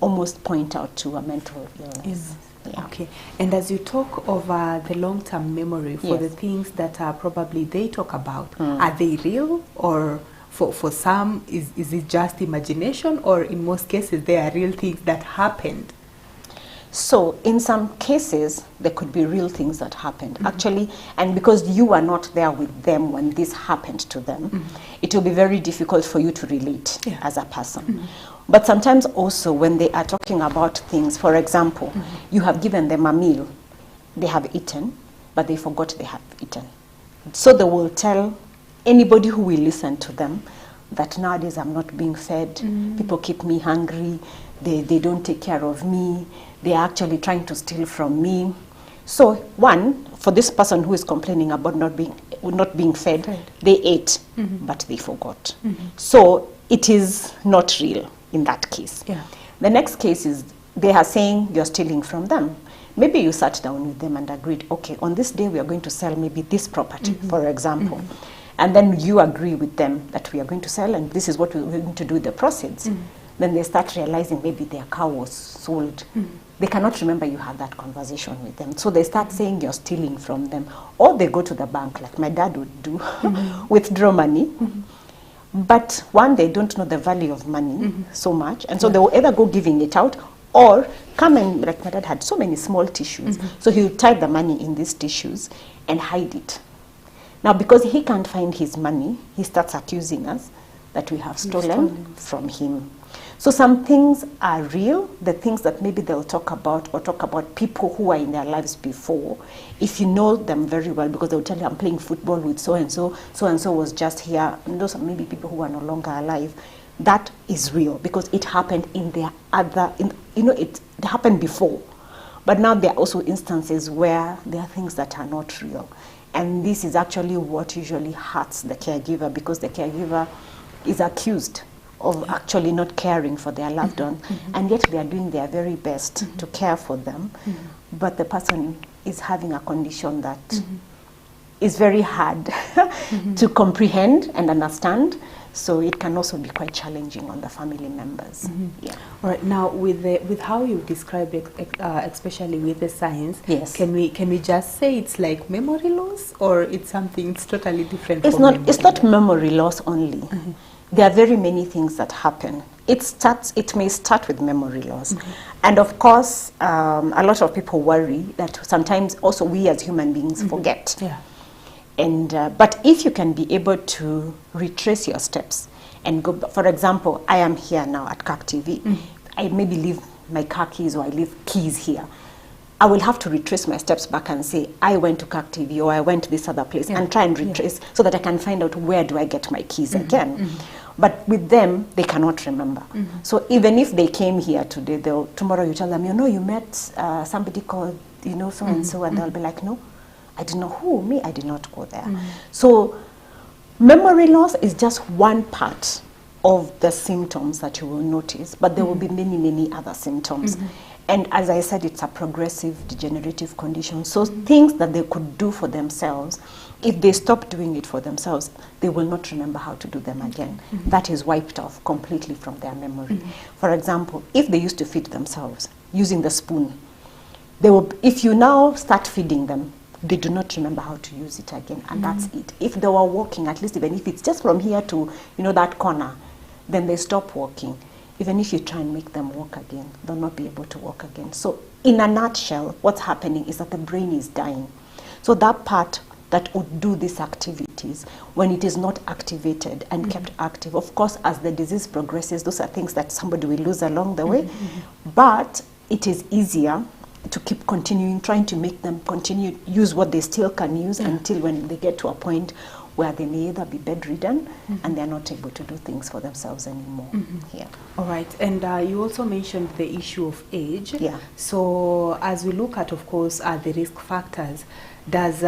almost point out to a mental illness. Yeah. Okay. And as you talk of the long-term memory for the things that probably they talk about, are they real, or for some is it just imagination, or in most cases they are real things that happened? So in some cases there could be real things that happened actually, and because you are not there with them when this happened to them, it will be very difficult for you to relate as a person. But sometimes also when they are talking about things, for example, you have given them a meal, they have eaten, but they forgot they have eaten. So they will tell anybody who will listen to them that nowadays I'm not being fed, people keep me hungry, they don't take care of me, they are actually trying to steal from me. So one, for this person who is complaining about not being fed, they ate, but they forgot. So it is not real in that case. The next case is they are saying you're stealing from them. Maybe you sat down with them and agreed, okay, on this day we are going to sell maybe this property, for example. And then you agree with them that we are going to sell and this is what we're going to do with the proceeds. Then they start realizing maybe their car was sold. They cannot remember you had that conversation with them. So they start saying you're stealing from them. Or they go to the bank, like my dad would do, withdraw money. But one, they don't know the value of money so much. And so they will either go giving it out, Or come and, like my dad had so many small tissues, so he would tie the money in these tissues and hide it. Now, because he can't find his money, he starts accusing us that we have stolen from him. So some things are real, the things that maybe they'll talk about, or talk about people who are in their lives before. If you know them very well, because they'll tell you, I'm playing football with so-and-so, so-and-so was just here, and those are maybe people who are no longer alive. That is real, because it happened in their other, it happened before. But now there are also instances where there are things that are not real. And this is actually what usually hurts the caregiver, because the caregiver is accused of actually not caring for their loved one, and yet they are doing their very best to care for them, but the person is having a condition that is very hard to comprehend and understand, so it can also be quite challenging on the family members. Yeah. All right, now with how you described it, especially with the signs, yes, can we just say it's like memory loss, or it's something totally different? It's not memory loss only. There are very many things that happen. It may start with memory loss. And of course, a lot of people worry that sometimes also we as human beings forget. Yeah. And but if you can be able to retrace your steps and go, for example, I am here now at Kirk TV. I maybe leave my car keys, or I leave keys here. I will have to retrace my steps back and say, I went to Kirk TV, or I went to this other place, and try and retrace so that I can find out where do I get my keys again. But with them, they cannot remember. So even if they came here today, tomorrow you tell them, you met somebody called, so-and-so, and they'll be like, no, I didn't know who, me, I did not go there. So memory loss is just one part of the symptoms that you will notice, but there will be many, many other symptoms. And as I said, it's a progressive degenerative condition. So things that they could do for themselves, if they stop doing it for themselves, they will not remember how to do them again. That is wiped off completely from their memory. For example, if they used to feed themselves using the spoon, if you now start feeding them, they do not remember how to use it again, and that's it. If they were walking, at least even if it's just from here to that corner, then they stop walking. Even if you try and make them walk again, they'll not be able to walk again. So in a nutshell, what's happening is that the brain is dying. So that part that would do these activities, when it is not activated and kept active, of course, as the disease progresses, those are things that somebody will lose along the way. But it is easier to keep trying to make them continue use what they still can use until when they get to a point where they may either be bedridden and they're not able to do things for themselves anymore. Yeah. All right, and you also mentioned the issue of age. Yeah. So as we look at, of course, the risk factors, does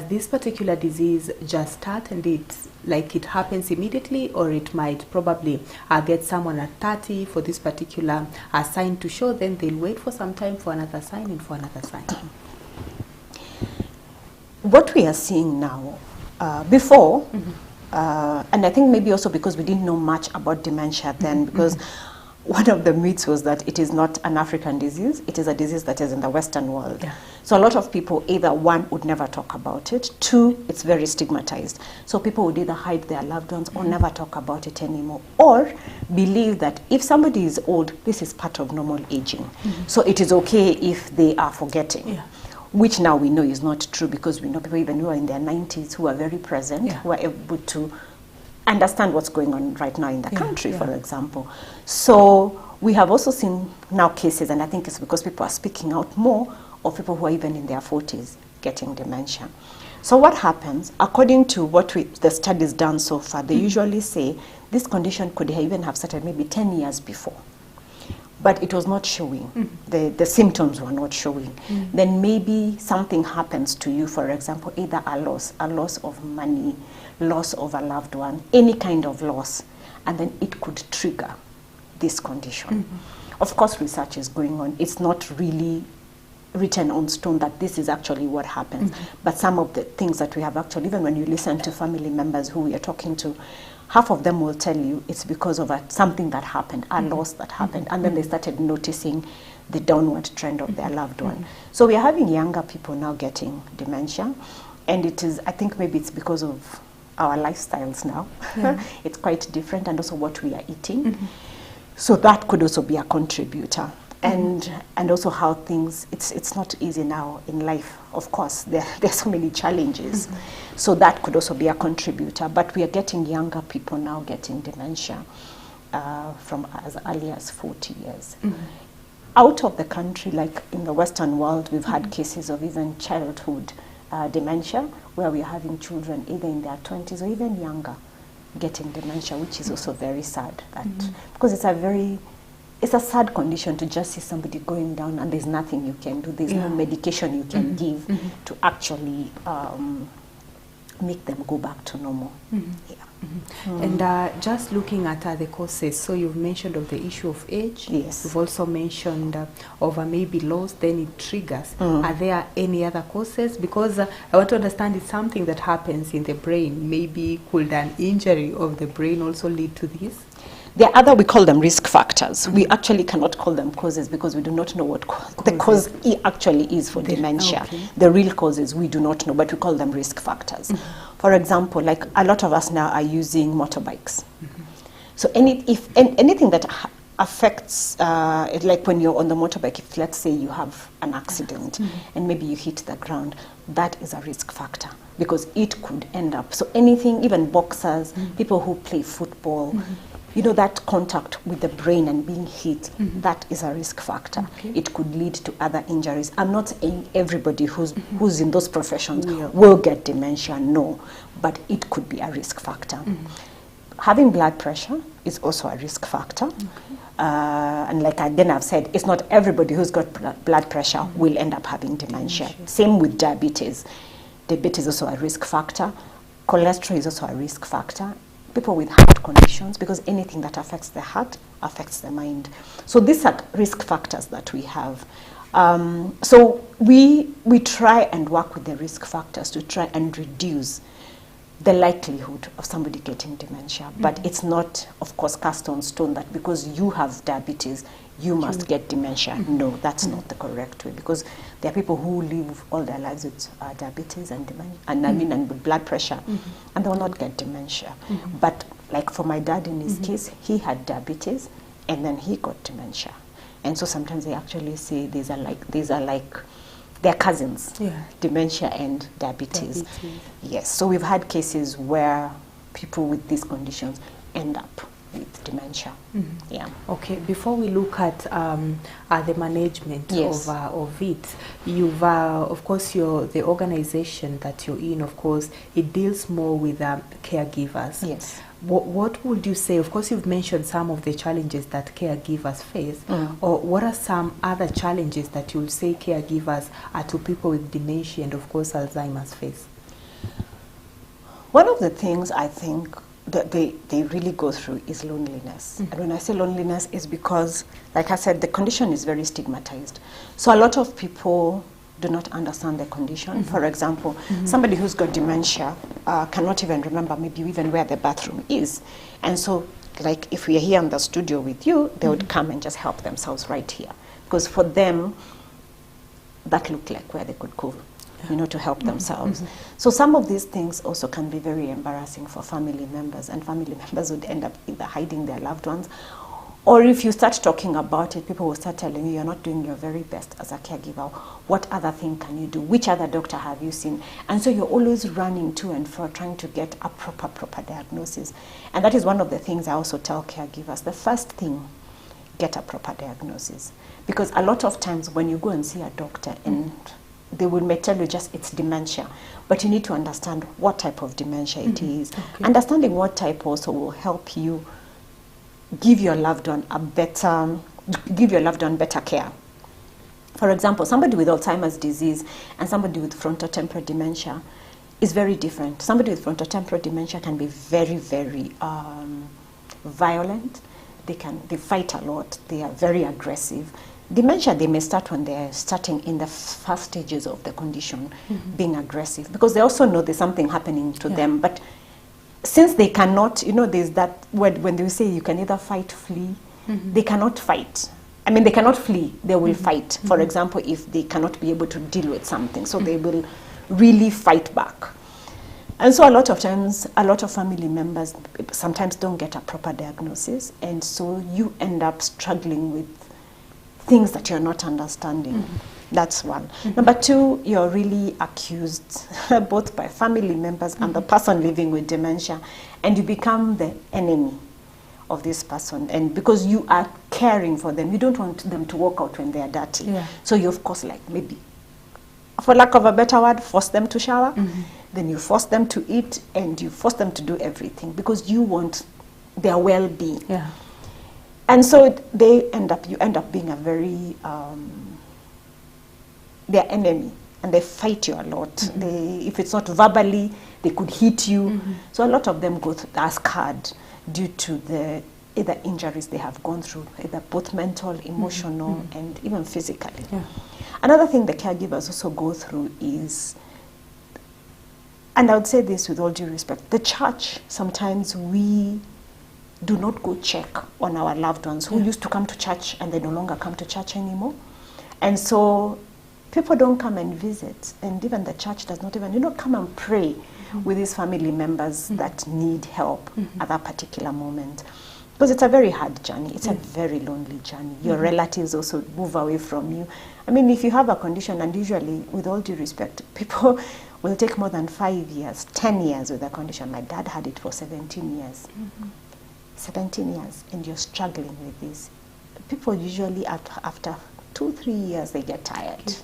this particular disease just start and it happens immediately, or it might probably get someone at 30 for this particular sign to show, then they'll wait for some time for another sign and for another sign? What we are seeing now, before, and I think maybe also because we didn't know much about dementia then, because one of the myths was that it is not an African disease, it is a disease that is in the Western world. Yeah. So a lot of people, either one, would never talk about it, two, it's very stigmatized. So people would either hide their loved ones or never talk about it anymore, or believe that if somebody is old, this is part of normal aging. So it is okay if they are forgetting. Yeah. Which now we know is not true, because we know people even who are in their 90s who are very present, who are able to understand what's going on right now in the country, for example. So we have also seen now cases, and I think it's because people are speaking out more, of people who are even in their 40s getting dementia. So what happens, according to the studies done so far, they usually say this condition could even have started maybe 10 years before, but it was not showing. The symptoms were not showing. Then maybe something happens to you, for example, either a loss of money, loss of a loved one, any kind of loss, and then it could trigger this condition. Of course, research is going on. It's not really written on stone that this is actually what happens. But some of the things that we have actually, even when you listen to family members who we are talking to, half of them will tell you it's because of something that happened, a loss that happened, and then they started noticing the downward trend of their loved one. So we are having younger people now getting dementia, and it is, I think maybe it's because of our lifestyles now. It's quite different, and also what we are eating. So that could also be a contributor. and also how things, it's not easy now in life. Of course, there's so many challenges. So that could also be a contributor. But we are getting younger people now getting dementia from as early as 40 years. Out of the country, like in the Western world, we've had cases of even childhood dementia, where we're having children either in their 20s or even younger getting dementia, which is also very sad. That because it's a sad condition to just see somebody going down and there's nothing you can do. There's no medication you can give to actually make them go back to normal. And just looking at the causes, so you've mentioned of the issue of age. Yes. You've also mentioned of maybe loss, then it triggers. Are there any other causes? Because I want to understand it's something that happens in the brain. Maybe could an injury of the brain also lead to this? There are other, we call them risk factors. We actually cannot call them causes because we do not know what the cause actually is for dementia. The real causes we do not know, but we call them risk factors. For example, like a lot of us now are using motorbikes. So anything that affects, like when you're on the motorbike, if let's say you have an accident and maybe you hit the ground, that is a risk factor because it could end up. So anything, even boxers, people who play football, you know, that contact with the brain and being hit, that is a risk factor. It could lead to other injuries. I'm not saying everybody who's in those professions will get dementia, no, but it could be a risk factor. Having blood pressure is also a risk factor. And like I've said, it's not everybody who's got blood pressure will end up having dementia. Same with diabetes. Diabetes is also a risk factor. Cholesterol is also a risk factor. People with heart conditions, because anything that affects the heart affects the mind. So these are risk factors that we have. So we try and work with the risk factors to try and reduce the likelihood of somebody getting dementia. But it's not, of course, cast on stone that because you have diabetes, you must get dementia. No, that's not the correct way, because there are people who live all their lives with diabetes and dementia, and with blood pressure, and they will not get dementia. But like for my dad in his case, he had diabetes and then he got dementia. And so sometimes they actually say these are like they're cousins, dementia and diabetes. Yes, so we've had cases where people with these conditions end up with dementia. Okay, before we look at the management of it, you've of course the organization that you're in, of course, it deals more with caregivers. Yes. What would you say? Of course, you've mentioned some of the challenges that caregivers face. Or what are some other challenges that you'll say caregivers are to people with dementia and, of course, Alzheimer's face? One of the things I think that they really go through is loneliness. And when I say loneliness, is because, like I said, the condition is very stigmatized. So a lot of people do not understand the condition. For example, somebody who's got dementia cannot even remember maybe even where the bathroom is. And so, like if we are here in the studio with you, they would come and just help themselves right here. Because for them, that looked like where they could go, you know, to help themselves. So some of these things also can be very embarrassing for family members, and family members would end up either hiding their loved ones, or if you start talking about it, people will start telling you you're not doing your very best as a caregiver. What other thing can you do? Which other doctor have you seen? And so you're always running to and fro trying to get a proper diagnosis. And that is one of the things I also tell caregivers. The first thing, get a proper diagnosis. Because a lot of times when you go and see a doctor and they may tell you just it's dementia, but you need to understand what type of dementia it is. Understanding what type also will help you give your loved one better care. For example, somebody with Alzheimer's disease and somebody with frontotemporal dementia is very different. Somebody with frontotemporal dementia can be very, very violent. They fight a lot. They are very aggressive. Dementia, they may start when they're starting in the first stages of the condition, being aggressive, because they also know there's something happening to them. But since they cannot, you know, there's that word when they say you can either fight, flee, they cannot fight. I mean, they cannot flee, they will fight. For example, if they cannot be able to deal with something, so they will really fight back. And so a lot of times, a lot of family members sometimes don't get a proper diagnosis, and so you end up struggling with things that you're not understanding. That's one. Number two, you're really accused both by family members and the person living with dementia, and you become the enemy of this person. And because you are caring for them, you don't want them to walk out when they are dirty. Yeah. So you, of course, like maybe, for lack of a better word, force them to shower. Then you force them to eat, and you force them to do everything because you want their well-being. Yeah. And so you end up being a very their enemy, and they fight you a lot. If it's not verbally, they could hit you. So a lot of them are scarred due to the either injuries they have gone through, either both mental, emotional, and even physically. Yeah. Another thing the caregivers also go through is, and I would say this with all due respect, the church, sometimes we do not go check on our loved ones who used to come to church and they no longer come to church anymore. And so people don't come and visit, and even the church does not even, come and pray with these family members that need help at that particular moment. Because it's a very hard journey. It's a very lonely journey. Your relatives also move away from you. I mean, if you have a condition, and usually, with all due respect, people will take more than 5 years, 10 years with a condition. My dad had it for 17 years. 17 years, and you're struggling with this. People usually, after 2-3 years, they get tired.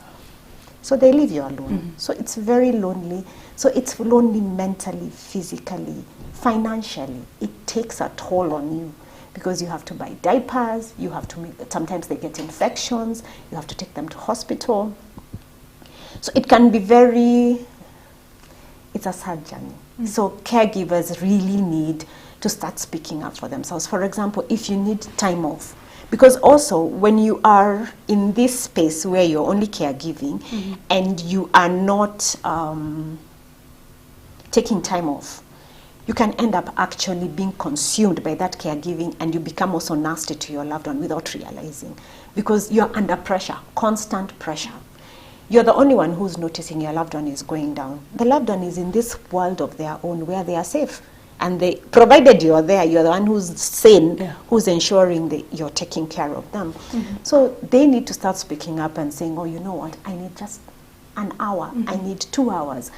So they leave you alone. So it's very lonely. So it's lonely mentally, physically, financially. It takes a toll on you because you have to buy diapers, you have to sometimes they get infections, you have to take them to hospital. So it can be it's a sad journey. So caregivers really need to start speaking up for themselves. For example, if you need time off, because also when you are in this space where you're only caregiving and you are not taking time off, you can end up actually being consumed by that caregiving, and you become also nasty to your loved one without realizing, because you're under pressure, constant pressure. You're the only one who's noticing your loved one is going down. The loved one is in this world of their own where they are safe. And provided you're there, you're the one who's sane, who's ensuring that you're taking care of them. So they need to start speaking up and saying, oh, you know what, I need just an hour, I need 2 hours.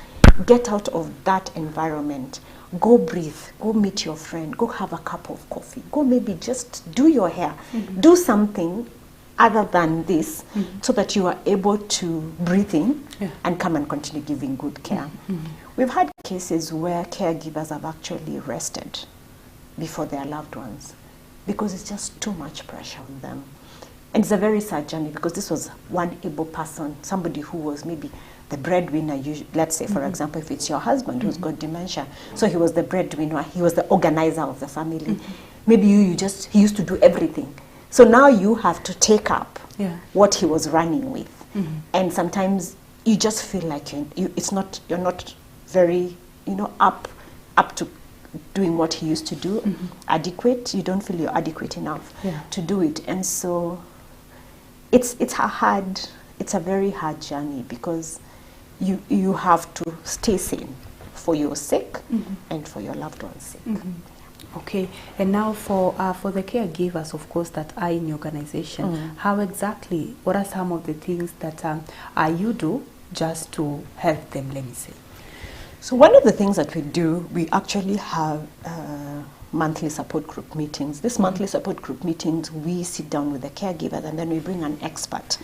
Get out of that environment. Go breathe, go meet your friend, go have a cup of coffee, go maybe just do your hair, do something other than this, so that you are able to breathe in and come and continue giving good care. We've had cases where caregivers have actually rested before their loved ones because it's just too much pressure on them. And it's a very sad journey because this was one able person, somebody who was maybe the breadwinner. Let's say, for example, if it's your husband who's got dementia, so he was the breadwinner, he was the organizer of the family. Maybe he used to do everything. So now you have to take up what he was running with. And sometimes you just feel like you're not very, up to doing what he used to do, adequate. You don't feel you're adequate enough to do it. And so it's a very hard journey because you have to stay sane for your sake and for your loved one's sake. Okay, and now for the caregivers, of course, that are in your organization, how exactly, what are some of the things that you do just to help them, let me say? So one of the things that we do, we actually have monthly support group meetings. These monthly support group meetings, we sit down with the caregivers and then we bring an expert.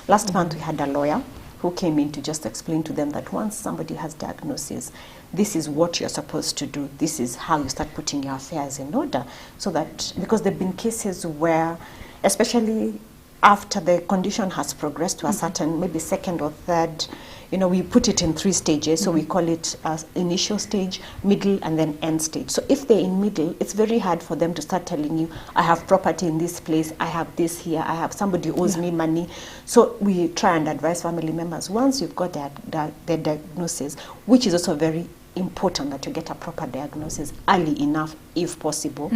Last month we had a lawyer who came in to just explain to them that once somebody has diagnosis, this is what you're supposed to do. This is how you start putting your affairs in order. So that, because there have been cases where, especially after the condition has progressed to a certain, maybe second or third, we put it in 3 stages. So we call it initial stage, middle, and then end stage. So if they're in middle, it's very hard for them to start telling you, I have property in this place, I have this here, I have somebody who owes me money. So we try and advise family members, once you've got their diagnosis, which is also very important that you get a proper diagnosis early enough, if possible,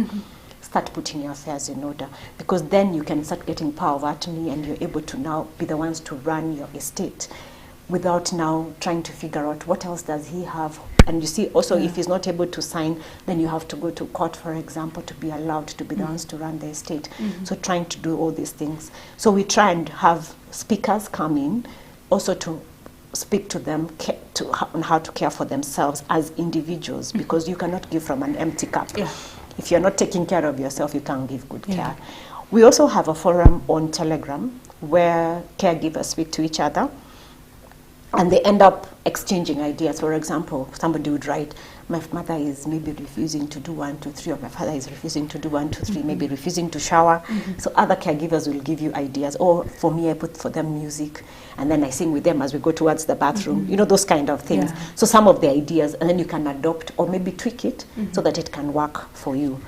start putting your affairs in order, because then you can start getting power of attorney and you're able to now be the ones to run your estate without now trying to figure out what else does he have, And you see also if he's not able to sign, then you have to go to court, for example, to be allowed to be the ones to run the estate. So trying to do all these things. So we try and have speakers come in also to speak to them on how to care for themselves as individuals, because you cannot give from an empty cup. If you're not taking care of yourself, you can't give good care. We also have a forum on Telegram where caregivers speak to each other, and they end up exchanging ideas. For example, somebody would write, my mother is maybe refusing to do 1, 2, 3, or my father is refusing to do 1, 2, 3, maybe refusing to shower. So other caregivers will give you ideas. Or for me, I put for them music, and then I sing with them as we go towards the bathroom. You know, those kind of things. So some of the ideas, and then you can adopt or maybe tweak it so that it can work for you.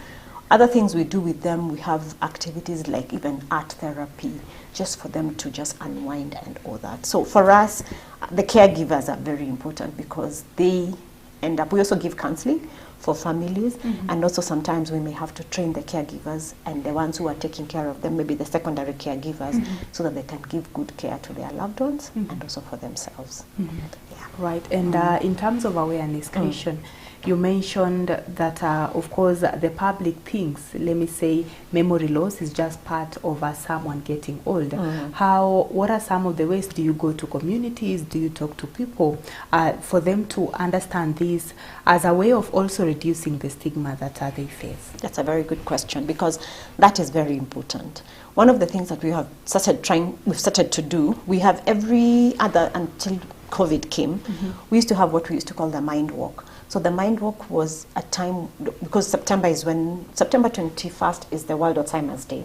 Other things we do with them, we have activities like even art therapy, just for them to just unwind and all that. So for us, the caregivers are very important because they end up, we also give counseling for families, and also sometimes we may have to train the caregivers and the ones who are taking care of them, maybe the secondary caregivers, so that they can give good care to their loved ones and also for themselves. Right, and in terms of awareness creation, you mentioned that, of course, the public thinks, let me say, memory loss is just part of someone getting old. What are some of the ways? Do you go to communities? Do you talk to people for them to understand this as a way of also reducing the stigma that they face? That's a very good question, because that is very important. One of the things that we have started to do, we have every other, until COVID came, we used to have what we used to call the mind walk. So the mind walk was a time, because September 21st is the World Alzheimer's Day.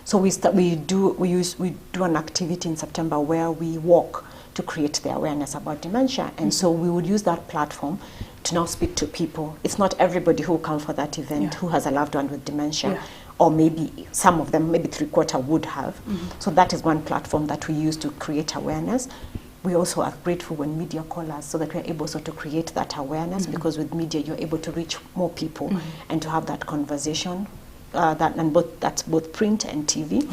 So we do an activity in September where we walk to create the awareness about dementia. And so we would use that platform to now speak to people. It's not everybody who will come for that event who has a loved one with dementia. Or maybe some of them, maybe 3/4 would have. So that is one platform that we use to create awareness. We also are grateful when media call us so that we're able to create that awareness, because with media you're able to reach more people and to have that conversation, that's both print and TV.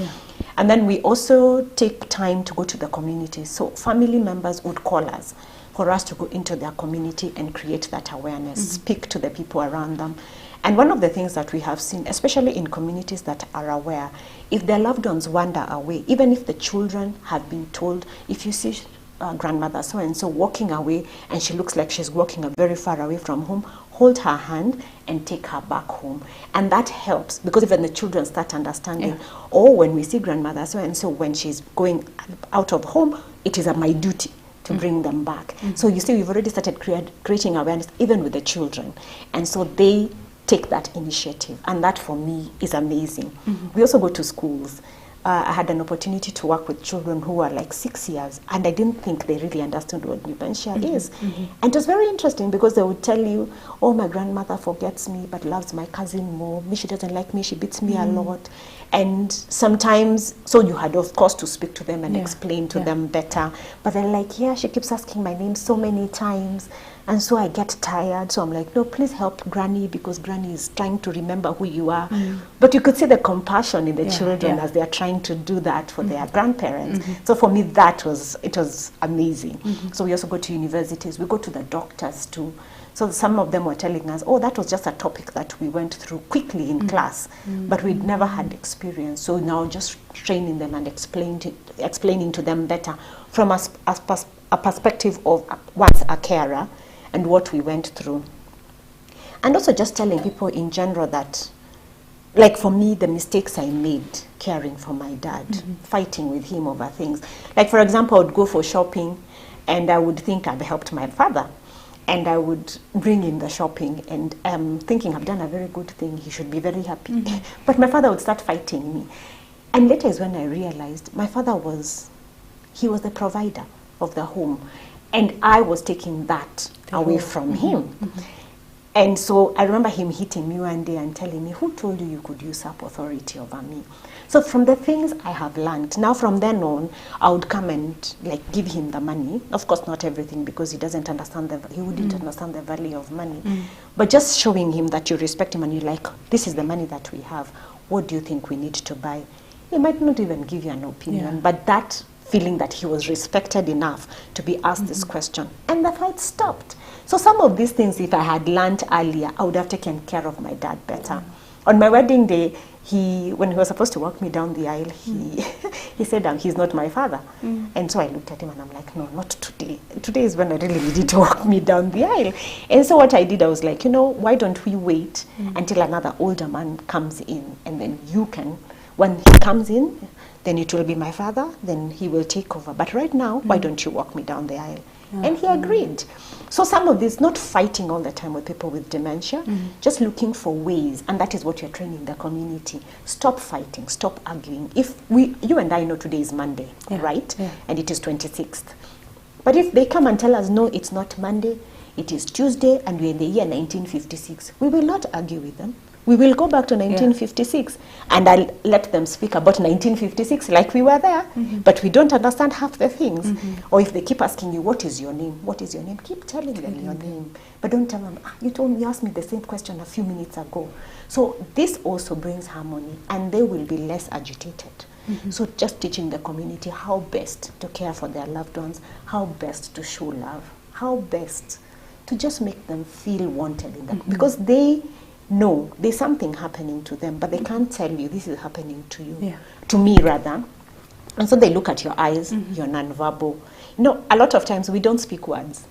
And then we also take time to go to the community. So family members would call us for us to go into their community and create that awareness, speak to the people around them. And one of the things that we have seen, especially in communities that are aware, if their loved ones wander away, even if the children have been told, if you see grandmother so-and-so walking away and she looks like she's walking very far away from home, hold her hand and take her back home. And that helps, because even the children start understanding, when we see grandmother so-and-so, when she's going out of home, it is my duty to bring them back. So you see, we've already started creating awareness even with the children. And so they take that initiative. And that for me is amazing. We also go to schools. I had an opportunity to work with children who were like 6 years, and I didn't think they really understood what dementia is. And it was very interesting, because they would tell you, oh, my grandmother forgets me but loves my cousin more. She doesn't like me, she beats me a lot. And sometimes, so you had of course to speak to them and explain to them better. But they're like, she keeps asking my name so many times. And so I get tired. So I'm like, no, please help Granny, because Granny is trying to remember who you are. But you could see the compassion in the children as they are trying to do that for their grandparents. So for me, it was amazing. So we also go to universities. We go to the doctors too. So some of them were telling us, oh, that was just a topic that we went through quickly in class, but we'd never had experience. So now just training them and explaining to them better from a perspective of once a carer, and what we went through. And also just telling people in general that, like for me, the mistakes I made caring for my dad, fighting with him over things. Like for example, I would go for shopping and I would think I've helped my father. And I would bring in the shopping and thinking I've done a very good thing, he should be very happy. But my father would start fighting me. And later is when I realized my father was the provider of the home. And I was taking that away from him. And so I remember him hitting me one day and telling me, who told you you could usurp authority over me? So from the things I have learned, now from then on, I would come and like give him the money. Of course, not everything, because he wouldn't understand the value of money. But just showing him that you respect him and you're like, this is the money that we have. What do you think we need to buy? He might not even give you an opinion, but that feeling that he was respected enough to be asked this question. And the fight stopped. So some of these things, if I had learned earlier, I would have taken care of my dad better. On my wedding day, when he was supposed to walk me down the aisle, he said he's not my father. And so I looked at him and I'm like, no, not today. Today is when I really need you to walk me down the aisle. And so what I did, I was like, why don't we wait until another older man comes in, and then you can, when he comes in, then it will be my father, then he will take over. But right now, why don't you walk me down the aisle? And he agreed. So some of this, not fighting all the time with people with dementia, just looking for ways, and that is what you're training the community. Stop fighting, stop arguing. If you and I know today is Monday, right? And it is 26th. But if they come and tell us, no, it's not Monday, it is Tuesday, and we're in the year 1956, we will not argue with them. We will go back to 1956, and I'll let them speak about 1956 like we were there, but we don't understand half the things. Or if they keep asking you, what is your name? What is your name? Keep telling them your name. But don't tell them, you asked me the same question a few minutes ago. So this also brings harmony, and they will be less agitated. So just teaching the community how best to care for their loved ones, how best to show love, how best to just make them feel wanted in them. Because they know there's something happening to them, but they can't tell you this is happening to you, to me rather. And so they look at your eyes, your nonverbal. A lot of times we don't speak words.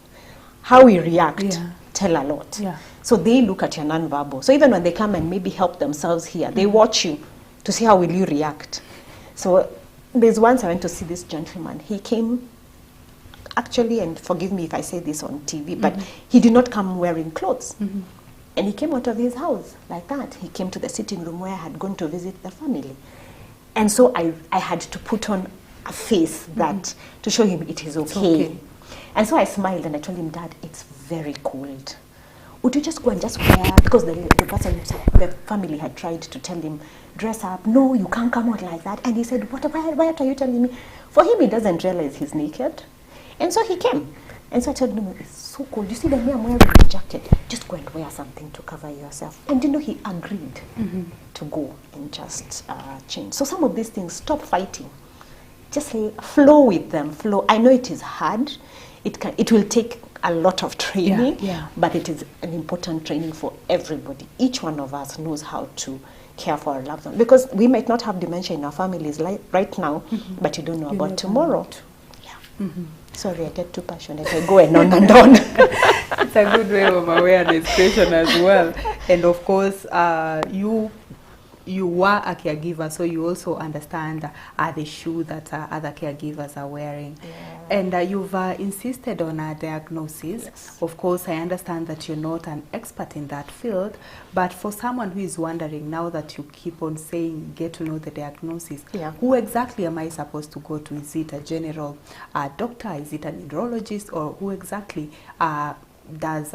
How we react tell a lot. So they look at your nonverbal. So even when they come and maybe help themselves here, they watch you to see how will you react. So there's once I went to see this gentleman. He came, actually, and forgive me if I say this on TV, but he did not come wearing clothes. And he came out of his house like that. He came to the sitting room where I had gone to visit the family. And so I had to put on a face that to show him it is okay. And so I smiled and I told him, Dad, it's very cold. Would you just go and just wear, because the family had tried to tell him, dress up. No, you can't come out like that. And he said, why are you telling me? For him, he doesn't realize he's naked. And so he came. And so I told him, it's so cold. You see that me, I'm wearing a jacket. Just go and wear something to cover yourself. And he agreed to go and just change. So some of these things, stop fighting. Just flow with them. Flow. I know it is hard. It will take a lot of training, but it is an important training for everybody. Each one of us knows how to care for our loved ones. Because we might not have dementia in our families right now, but you don't know about tomorrow. Sorry, I get too passionate. I go and on and on. It's a good way of awareness creation as well. And of course, you were a caregiver, so you also understand the shoe that other caregivers are wearing. And you've insisted on a diagnosis. Of course, I understand that you're not an expert in that field, but for someone who is wondering, now that you keep on saying, get to know the diagnosis, who exactly am I supposed to go to? Is it a general doctor? Is it a neurologist? Or who exactly does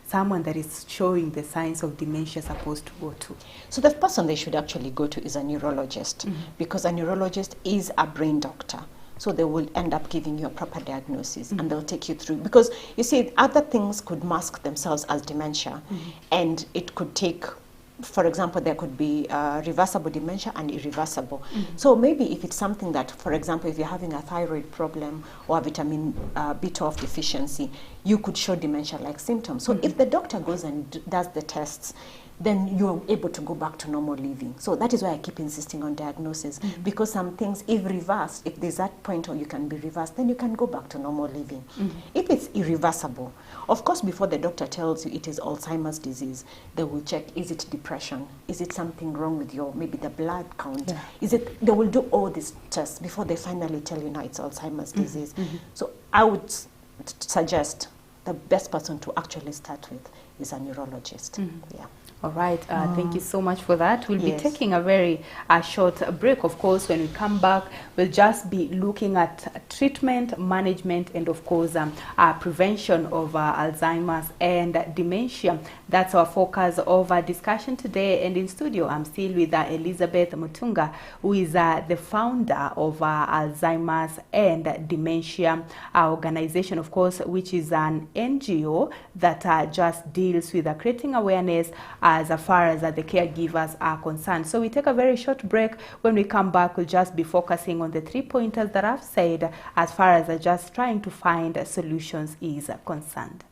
someone that is showing the signs of dementia supposed to go to? So the person they should actually go to is a neurologist, because a neurologist is a brain doctor. So they will end up giving you a proper diagnosis and they'll take you through. Because you see, other things could mask themselves as dementia, and it could take, for example, there could be reversible dementia and irreversible. So maybe if it's something that, for example, if you're having a thyroid problem or a vitamin B12 deficiency, you could show dementia-like symptoms. So if the doctor goes and does the tests, then you're able to go back to normal living. So that is why I keep insisting on diagnosis, because some things, if reversed, if there's that point where you can be reversed, then you can go back to normal living. If it's irreversible, of course, before the doctor tells you it is Alzheimer's disease, they will check, is it depression? Is it something wrong with your, maybe the blood count? They will do all these tests before they finally tell you, no, it's Alzheimer's disease. So I would suggest the best person to actually start with is a neurologist. All right, thank you so much for that. We'll be taking a very short break. Of course, when we come back, we'll just be looking at treatment, management, and of course, prevention of Alzheimer's and dementia. That's our focus of our discussion today. And in studio, I'm still with Elizabeth Mutunga, who is the founder of Alzheimer's and Dementia Organization, of course, which is an NGO that just deals with creating awareness as far as the caregivers are concerned. So we take a very short break. When we come back, we'll just be focusing on the 3 pointers that I've said as far as just trying to find solutions is concerned.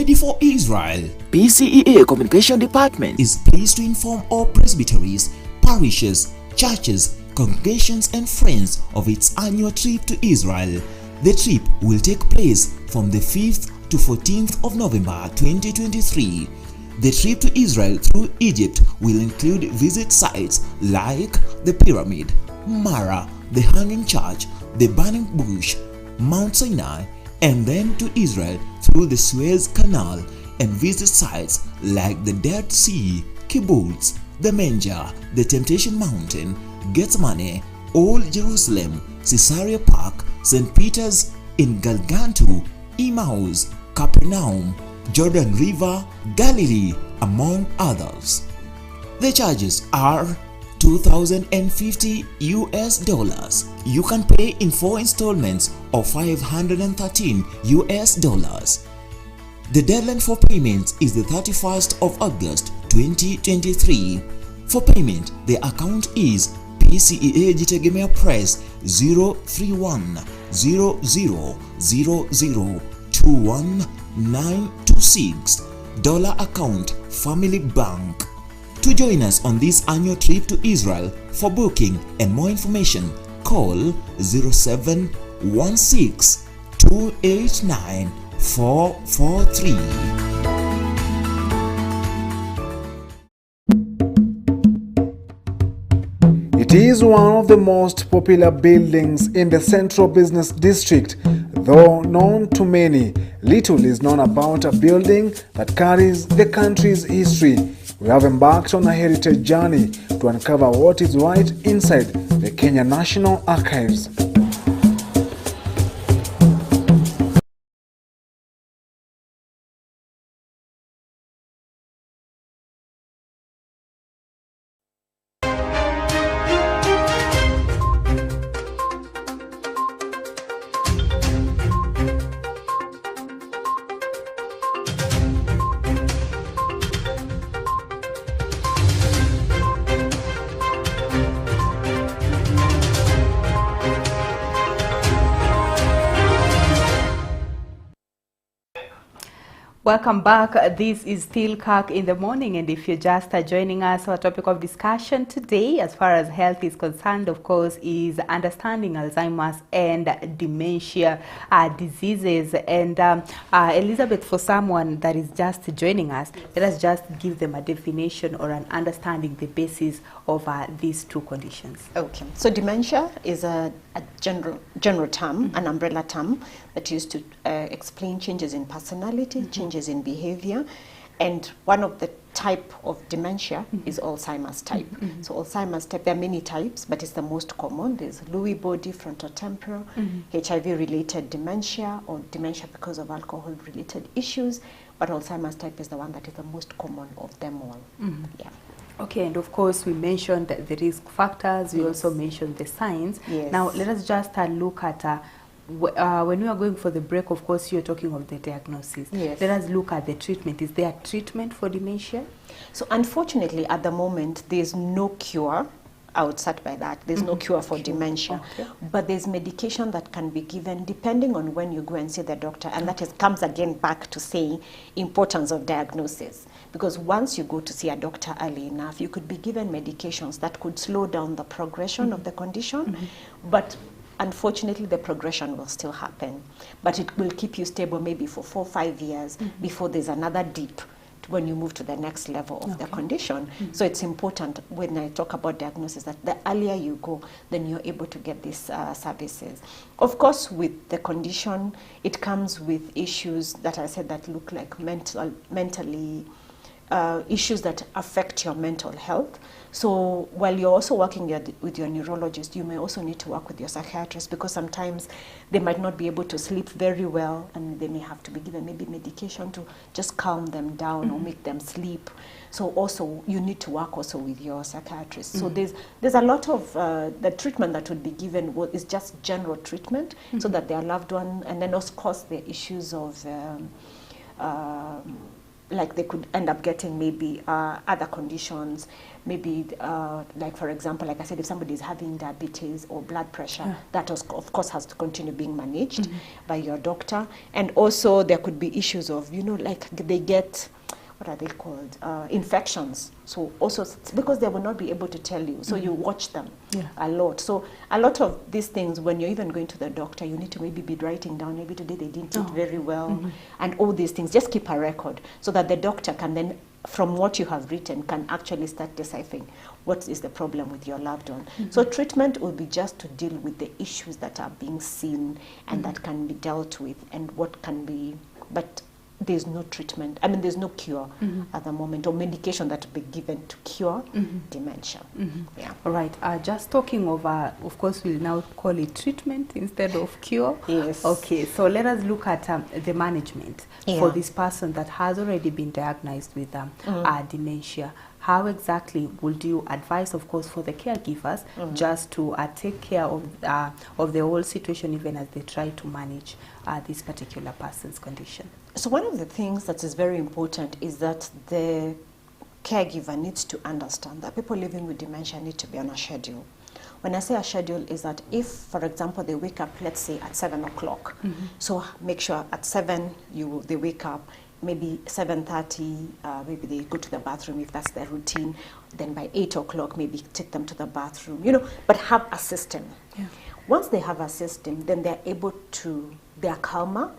ready for Israel. PCEA Communication Department is pleased to inform all presbyteries, parishes, churches, congregations and friends of its annual trip to Israel. The trip will take place from the 5th to 14th of November 2023. The trip to Israel through Egypt will include visit sites like the Pyramid, Mara, the Hanging Church, the Burning Bush, Mount Sinai, and then to Israel through the Suez Canal and visit sites like the Dead Sea, Kibbutz, the Manger, the Temptation Mountain, Gethsemane, Old Jerusalem, Caesarea Park, St. Peter's in Galgantu, Emmaus, Capernaum, Jordan River, Galilee, among others. The charges are $2,050 US. You can pay in 4 installments of $513 US. The deadline for payment is the 31st of August 2023. For payment, the account is PCEA Jitegemea Press 031 $21926 account Family Bank. To join us on this annual trip to Israel, for booking and more information, call 0716 289 443. It is one of the most popular buildings in the Central Business District. Though known to many, little is known about a building that carries the country's history. We have embarked on a heritage journey to uncover what is right inside the Kenya National Archives. Welcome back. This is still Kirk in the morning, and if you're just joining us, our topic of discussion today, as far as health is concerned, of course, is understanding Alzheimer's and dementia diseases. And Elizabeth, for someone that is just joining us, let us just give them a definition or an understanding the basis of these two conditions. Okay, so dementia is a general term, an umbrella term that used to explain changes in personality, changes in behavior, and one of the type of dementia is Alzheimer's type. So Alzheimer's type, there are many types, but it's the most common. There's Lewy body, frontotemporal, HIV-related dementia, or dementia because of alcohol-related issues, but Alzheimer's type is the one that is the most common of them all. Yeah. Okay, and of course we mentioned the risk factors, we also mentioned the signs. Now let us just look at when we are going for the break, of course you're talking of the diagnosis. Let us look at the treatment. Is there treatment for dementia? So unfortunately at the moment there's no cure. I would start by that. There's no cure for dementia, but there's medication that can be given depending on when you go and see the doctor, and that comes again back to saying importance of diagnosis. Because once you go to see a doctor early enough, you could be given medications that could slow down the progression of the condition, but unfortunately the progression will still happen. But it will keep you stable maybe for 4 or 5 years before there's another dip when you move to the next level of the condition. So it's important when I talk about diagnosis that the earlier you go, then you're able to get these services. Of course, with the condition, it comes with issues that I said that look like mentally issues that affect your mental health. So while you're also working with your neurologist, you may also need to work with your psychiatrist, because sometimes they might not be able to sleep very well, and they may have to be given maybe medication to just calm them down or make them sleep. So also you need to work also with your psychiatrist. So there's a lot of the treatment that would be given is just general treatment, so that their loved one, and then of course the issues of like they could end up getting maybe other conditions, maybe like for example, like I said, if somebody is having diabetes or blood pressure, that of course has to continue being managed by your doctor. And also there could be issues of, you know, like they get, what are they called, infections. So also, because they will not be able to tell you, so you watch them a lot. So a lot of these things, when you're even going to the doctor, you need to maybe be writing down, maybe today they didn't eat very well, and all these things. Just keep a record so that the doctor can then, from what you have written, can actually start deciphering what is the problem with your loved one. So treatment will be just to deal with the issues that are being seen and that can be dealt with, and what can be, but there's no treatment. I mean, there's no cure at the moment, or medication that will be given to cure dementia. Yeah. All right. Just talking of course, we'll now call it treatment instead of cure. Yes. Okay. So let us look at the management for this person that has already been diagnosed with dementia. How exactly would you advise, of course, for the caregivers just to take care of the whole situation, even as they try to manage this particular person's condition? So one of the things that is very important is that the caregiver needs to understand that people living with dementia need to be on a schedule. When I say a schedule, is that if, for example, they wake up, let's say at 7 o'clock, so make sure at 7 they wake up, maybe 7:30, maybe they go to the bathroom if that's their routine. Then by 8 o'clock, maybe take them to the bathroom, you know, but have a system. Yeah. Once they have a system, then they're able to, they're calmer,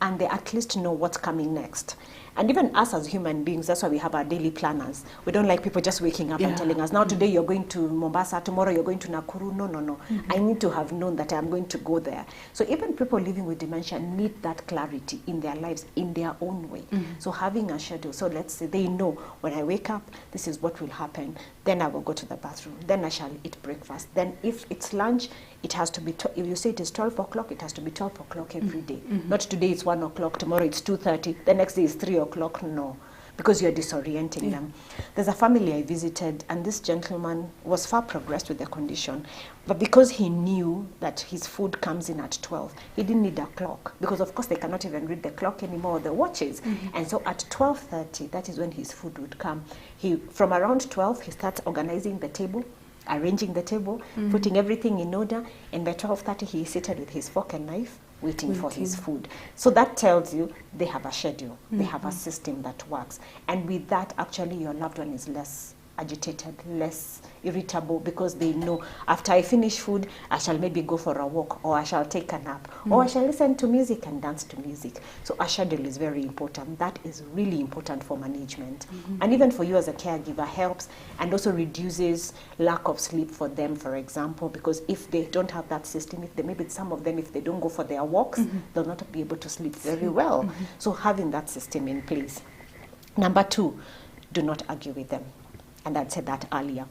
and they at least know what's coming next. And even us as human beings, that's why we have our daily planners. We don't like people just waking up and telling us, now today you're going to Mombasa, tomorrow you're going to Nakuru. No, no, no. I need to have known that I'm going to go there. So even people living with dementia need that clarity in their lives in their own way. So having a schedule, so let's say they know when I wake up, this is what will happen. Then I will go to the bathroom. Then I shall eat breakfast. Then if it's lunch, it has to be, if you say it is 12 o'clock, it has to be 12 o'clock every day. Not today it's 1 o'clock, tomorrow it's 2:30, the next day is 3 o'clock. No, because you're disorienting them. There's a family I visited, and this gentleman was far progressed with the condition, but because he knew that his food comes in at 12, he didn't need a clock, because of course they cannot even read the clock anymore, the watches. And so at 12:30, that is when his food would come. From around 12, he starts organizing the table, arranging the table, putting everything in order, and by 12:30 he is seated with his fork and knife waiting for his food. So that tells you they have a schedule, they have a system that works. And with that, actually your loved one is less agitated, less irritable, because they know after I finish food, I shall maybe go for a walk, or I shall take a nap, or I shall listen to music and dance to music. So a schedule is very important. That is really important for management. And even for you as a caregiver, helps and also reduces lack of sleep for them, for example, because if they don't have that system, if they, maybe some of them, if they don't go for their walks, they'll not be able to sleep very well. So having that system in place. Number 2, do not argue with them. And I said that earlier.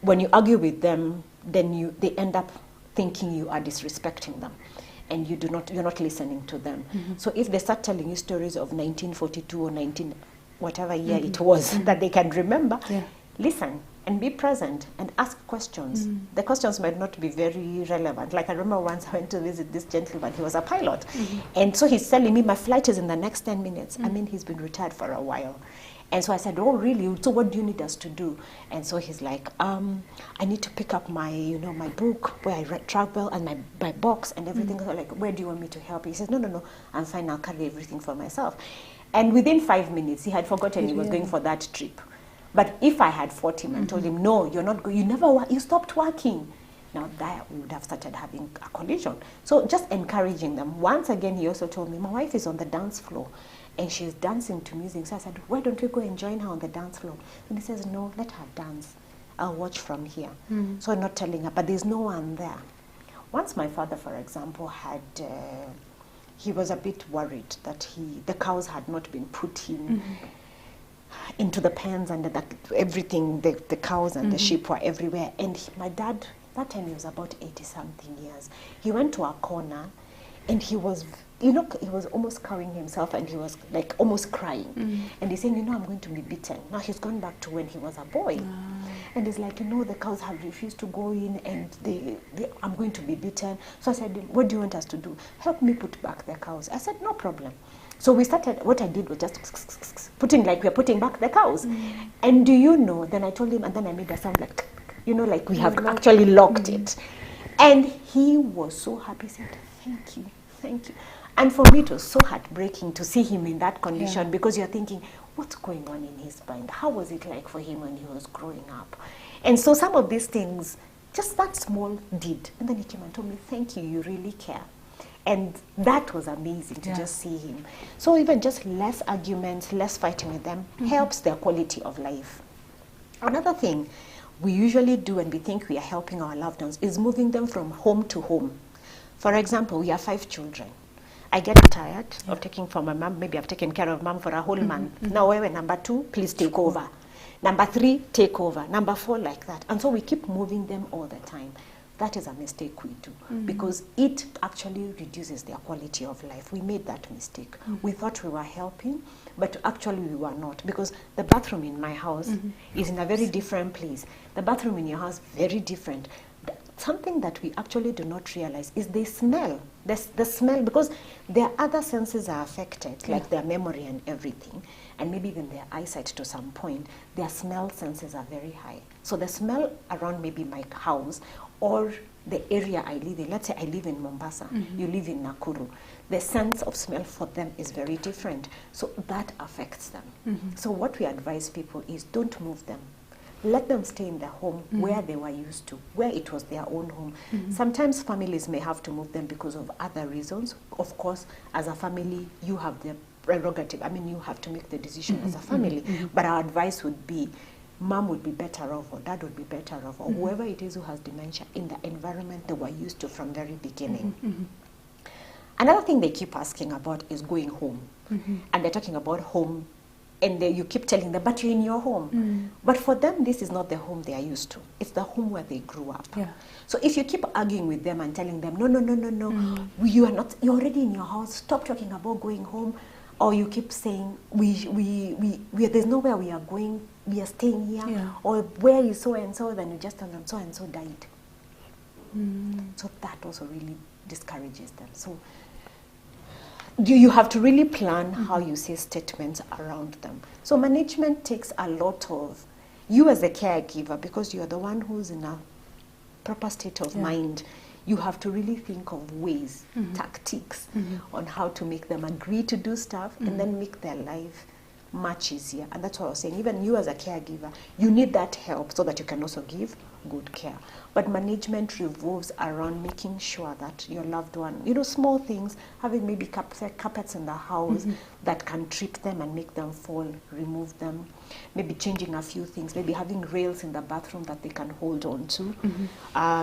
When you argue with them, then they end up thinking you are disrespecting them, and you're not listening to them. So if they start telling you stories of 1942 or whatever year it was that they can remember, listen and be present and ask questions. The questions might not be very relevant. Like I remember once I went to visit this gentleman, he was a pilot. And so he's telling me my flight is in the next 10 minutes. I mean, he's been retired for a while. And so I said, oh, really? So what do you need us to do? And so he's like, I need to pick up my, my book where I travel and my box and everything. So like, where do you want me to help? He says, no, I'm fine. I'll carry everything for myself. And within 5 minutes, he had forgotten he was going for that trip. But if I had fought him and told him, no, you're not going, you stopped working. Now that we would have started having a collision. So just encouraging them. Once again, he also told me, my wife is on the dance floor and she's dancing to music. So I said, why don't we go and join her on the dance floor? And he says, no, let her dance. I'll watch from here. So I'm not telling her, but there's no one there. Once my father, for example, he was a bit worried that the cows had not been put in into the pens, and everything, the cows and the sheep were everywhere. And my dad, that time he was about 80-something years, he went to a corner and he was, he was almost cowing himself, and he was like almost crying. And he's saying, I'm going to be beaten. Now he's gone back to when he was a boy. And he's like, you know, the cows have refused to go in and I'm going to be beaten. So I said, what do you want us to do? Help me put back the cows. I said, no problem. So we started, what I did was just putting, like we're putting back the cows. And do you know, then I told him, and then I made a sound like, you know, like we have actually locked it. And he was so happy, he said, thank you, thank you. And for me, it was so heartbreaking to see him in that condition, because you're thinking, what's going on in his mind? How was it like for him when he was growing up? And so some of these things, just that small deed. And then he came and told me, thank you, you really care. And that was amazing to just see him. So even just less arguments, less fighting with them helps their quality of life. Another thing we usually do when we think we are helping our loved ones is moving them from home to home. For example, we have 5 children. I get tired of taking from my mom. Maybe I've taken care of mom for a whole month. Now, we're number 2, please take over. Number 3, take over. Number 4, like that. And so we keep moving them all the time. That is a mistake we do, because it actually reduces their quality of life. We made that mistake. We thought we were helping, but actually we were not, because the bathroom in my house is in a very different place. The bathroom in your house, very different. Something that we actually do not realize is the smell. The smell, because their other senses are affected, like their memory and everything, and maybe even their eyesight to some point. Their smell senses are very high. So the smell around maybe my house or the area I live in, let's say I live in Mombasa, you live in Nakuru, the sense of smell for them is very different. So that affects them. So what we advise people is don't move them. Let them stay in their home where they were used to, where it was their own home. Sometimes families may have to move them because of other reasons. Of course, as a family, you have the prerogative. I mean, you have to make the decision as a family. But our advice would be, mom would be better off, or dad would be better off, or whoever it is who has dementia, in the environment they were used to from very beginning. Another thing they keep asking about is going home. And they're talking about home, and you keep telling them, but you're in your home. But for them, this is not the home they are used to. It's the home where they grew up. So if you keep arguing with them and telling them, no, you are not, you're already in your house, stop talking about going home, or you keep saying, there's nowhere we are going, we are staying here, or where is so-and-so, then you just tell them so-and-so died. So that also really discourages them. So you have to really plan how you say statements around them. So management takes a lot of, you as a caregiver, because you're the one who's in a proper state of mind, you have to really think of ways, tactics on how to make them agree to do stuff and then make their life much easier. And that's what I was saying, even you as a caregiver, you need that help so that you can also give good care. But management revolves around making sure that your loved one, you know, small things, having maybe carpets in the house that can trip them and make them fall, remove them, maybe changing a few things, maybe having rails in the bathroom that they can hold on to,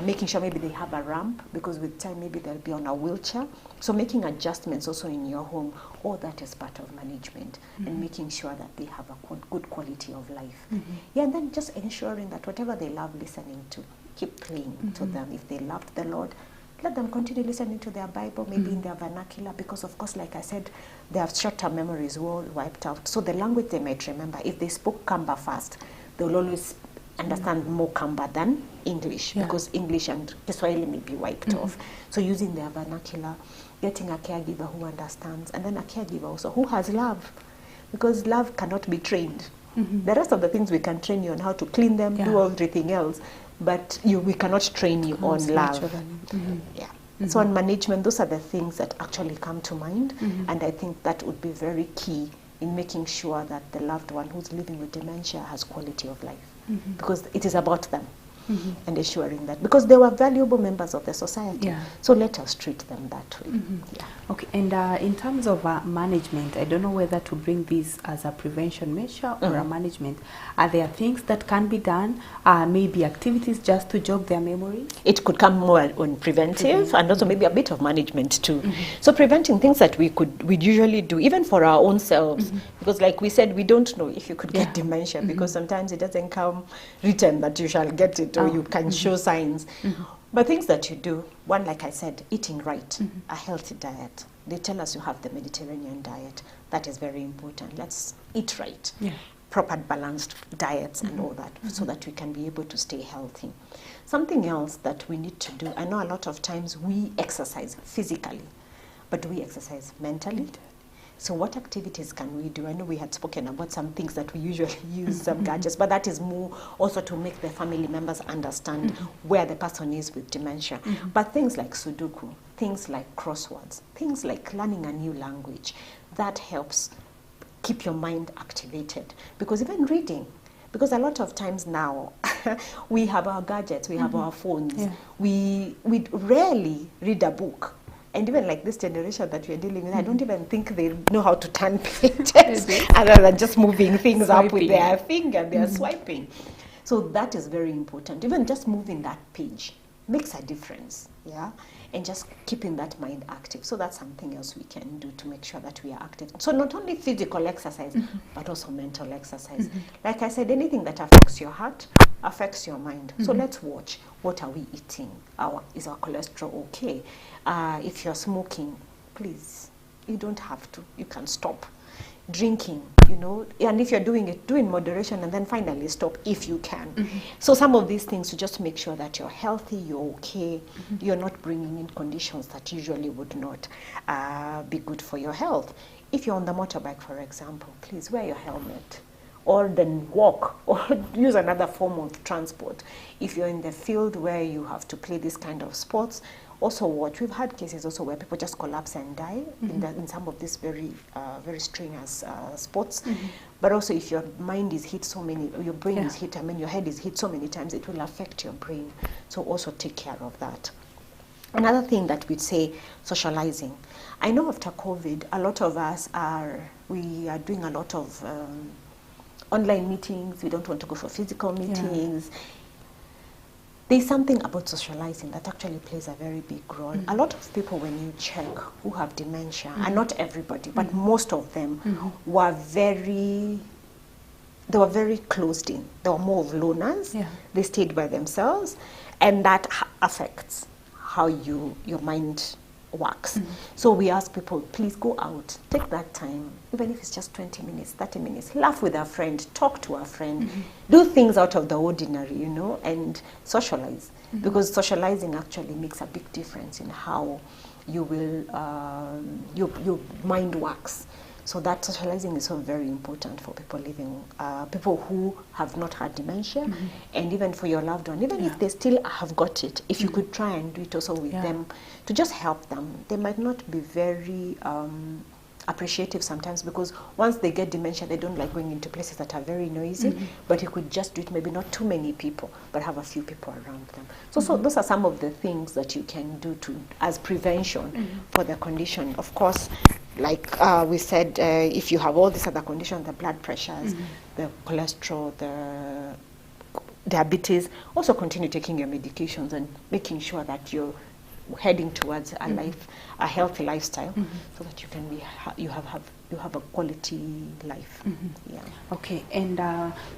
making sure maybe they have a ramp, because with time maybe they'll be on a wheelchair. So making adjustments also in your home, all that is part of management, and making sure that they have a good quality of life. Yeah, and then just ensuring that whatever they love listening to, keep playing to them. If they loved the Lord, let them continue listening to their Bible, maybe in their vernacular, because of course, like I said, their short-term memories all wiped out. So the language they might remember, if they spoke Kamba first, they will always understand more Kamba than English, because English and Kiswahili may be wiped off. So using their vernacular, getting a caregiver who understands, and then a caregiver also who has love, because love cannot be trained. The rest of the things we can train you on how to clean them, do everything else, but we cannot train you on love. So on management, those are the things that actually come to mind, and I think that would be very key in making sure that the loved one who's living with dementia has quality of life, because it is about them. And ensuring that, because they were valuable members of the society, so let us treat them that way. Okay, and in terms of management, I don't know whether to bring this as a prevention measure or a management. Are there things that can be done, maybe activities just to jog their memory? It could come more on preventive and also maybe a bit of management too. So preventing things that we'd usually do, even for our own selves, because like we said, we don't know if you could get dementia, because sometimes it doesn't come written that you shall get it, or you can show signs. But things that you do, one, like I said, eating right, a healthy diet. They tell us you have the Mediterranean diet. That is very important. Let's eat right. proper balanced diets and all that, so that we can be able to stay healthy. Something else that we need to do, I know a lot of times we exercise physically, but do we exercise mentally? So what activities can we do? I know we had spoken about some things that we usually use, some gadgets, but that is more also to make the family members understand where the person is with dementia. But things like Sudoku, things like crosswords, things like learning a new language, that helps keep your mind activated. Because even reading, because a lot of times now we have our gadgets, we have our phones, we rarely read a book. And even like this generation that we're dealing with, I don't even think they know how to turn pages other than just moving things up with their finger, they're swiping. So that is very important. Even just moving that page makes a difference, yeah? And just keeping that mind active. So that's something else we can do to make sure that we are active. So not only physical exercise, but also mental exercise. Like I said, anything that affects your heart affects your mind. So let's watch. What are we eating? Is our cholesterol okay? If you're smoking, please, you don't have to. You can stop. Drinking, you know, and if you're doing it, do in moderation, and then finally stop if you can. So some of these things to just make sure that you're healthy, you're okay, you're not bringing in conditions that usually would not be good for your health. If you're on the motorbike, for example, please wear your helmet, or then walk, or use another form of transport. If you're in the field where you have to play this kind of sports, also watch. We've had cases also where people just collapse and die in some of these very strenuous sports. But also if your mind is hit so many, your brain is hit, I mean your head is hit so many times, it will affect your brain. So also take care of that. Another thing that we'd say, socializing. I know after COVID, a lot of us we are doing a lot of online meetings. We don't want to go for physical meetings. There's something about socializing that actually plays a very big role. A lot of people, when you check, who have dementia, and not everybody, but most of them were very closed in. They were more of loners. They stayed by themselves, and that affects how your mind works. So we ask people, please go out, take that time, even if it's just 20 minutes, 30 minutes, laugh with a friend, talk to a friend, do things out of the ordinary, you know, and socialize. Because socializing actually makes a big difference in how you will, your mind works. So that socializing is so very important for people living, people who have not had dementia, and even for your loved one, even if they still have got it, if you could try and do it also with them, to just help them. They might not be very appreciative sometimes, because once they get dementia, they don't like going into places that are very noisy, but you could just do it, maybe not too many people, but have a few people around them. So those are some of the things that you can do as prevention for the condition. Of course, like we said, if you have all these other conditions, the blood pressures, the cholesterol, the diabetes, also continue taking your medications and making sure that you're heading towards a healthy lifestyle, so that you can you have a quality life. Okay, and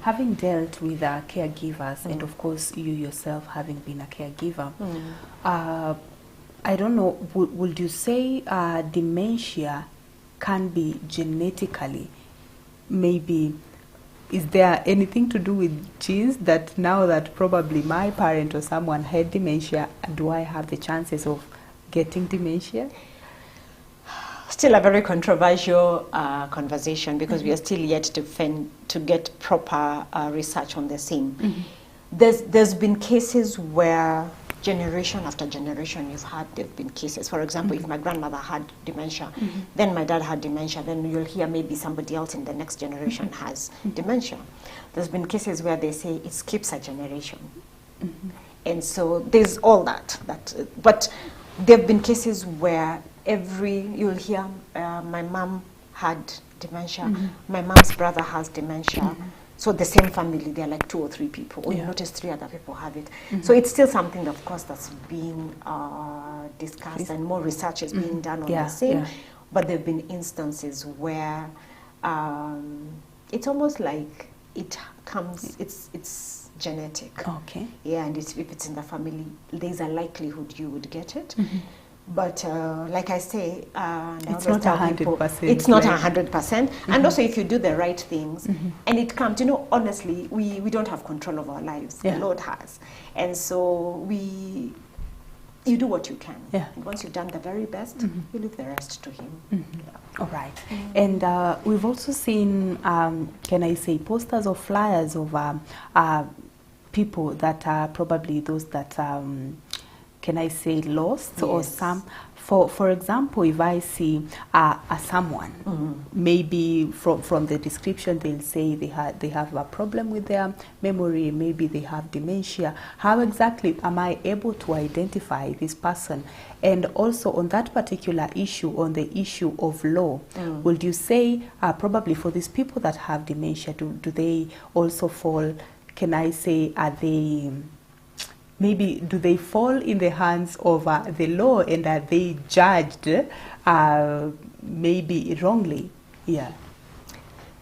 having dealt with caregivers, and of course you yourself having been a caregiver, I don't know, would you say dementia can be genetically, maybe, is there anything to do with genes, that now that probably my parent or someone had dementia, do I have the chances of getting dementia? Still a very controversial conversation, because we are still yet to get proper research on the same. There's been cases where generation after generation there've been cases. For example, if my grandmother had dementia, then my dad had dementia, then you'll hear maybe somebody else in the next generation has dementia. There's been cases where they say it skips a generation. And so there's all that. But there've been cases where you'll hear my mom had dementia, my mom's brother has dementia. So the same family, they're like 2 or 3 people, or you notice 3 other people have it. So it's still something, of course, that's being discussed, and more research is being done on the same. But there have been instances where it's almost like it comes, it's genetic. Okay. Yeah, and if it's in the family, there's a likelihood you would get it. But like I say, it's not 100%. It's not 100%. And also, if you do the right things, and it comes, you know, honestly, we don't have control of our lives. Yeah. The Lord has, and so you do what you can. Yeah. And once you've done the very best, you leave the rest to Him. Yeah. All right. And we've also seen, can I say, posters or flyers of people that are probably those that, can I say, lost, Yes. or some. For example, if I see someone, maybe from the description they'll say they have a problem with their memory, maybe they have dementia. How exactly am I able to identify this person? And also on that particular issue, on the issue of law, would you say probably for these people that have dementia, do they also fall, can I say, are they... maybe do they fall in the hands of the law, and are they judged maybe wrongly? Yeah.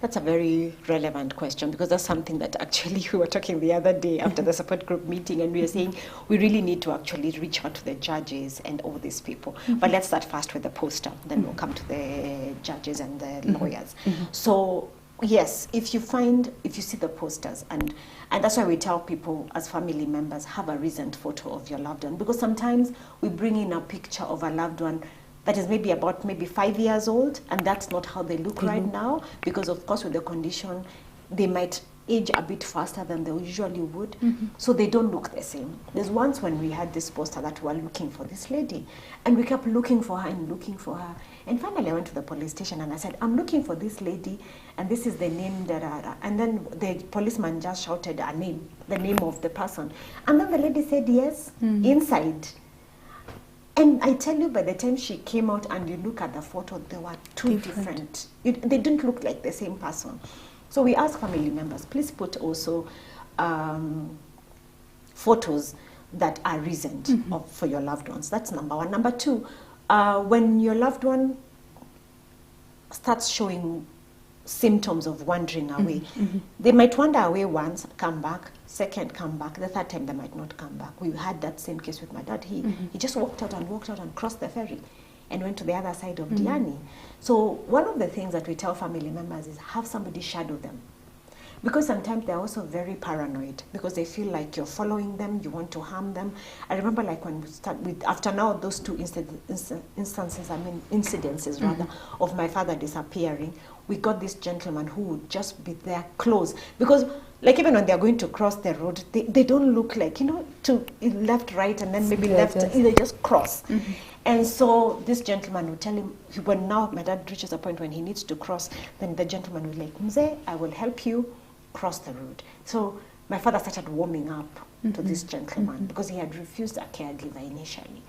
That's a very relevant question, because that's something that actually we were talking the other day after the support group meeting, and we were saying we really need to actually reach out to the judges and all these people. But let's start first with the poster, then we'll come to the judges and the lawyers. So yes, if you see the posters, and that's why we tell people as family members, have a recent photo of your loved one, because sometimes we bring in a picture of a loved one that is maybe about 5 years old, and that's not how they look right now, because of course with the condition, they might age a bit faster than they usually would, so they don't look the same. There's once when we had this poster that we were looking for this lady, and we kept looking for her and looking for her, and finally I went to the police station and I said, I'm looking for this lady, and this is the name, and then the policeman just shouted a name, the name of the person, and then the lady said yes, inside. And I tell you, by the time she came out and you look at the photo, they were two different. They didn't look like the same person. So we ask family members, please put also photos that are recent for your loved ones. That's number one. Number two, when your loved one starts showing symptoms of wandering away, they might wander away once, come back, second come back, the third time they might not come back. We had that same case with my dad. He just walked out and crossed the ferry and went to the other side of Diani. So one of the things that we tell family members is have somebody shadow them. Because sometimes they're also very paranoid, because they feel like you're following them, you want to harm them. I remember like when we start with, after now those two incidences rather, of my father disappearing, we got this gentleman who would just be there close. Because like even when they're going to cross the road, they don't look like, to left, right, and then maybe left, they just cross. And so this gentleman would tell him, when now my dad reaches a point when he needs to cross, then the gentleman would like, Mzee, I will help you cross the road. So my father started warming up to this gentleman because he had refused a caregiver initially.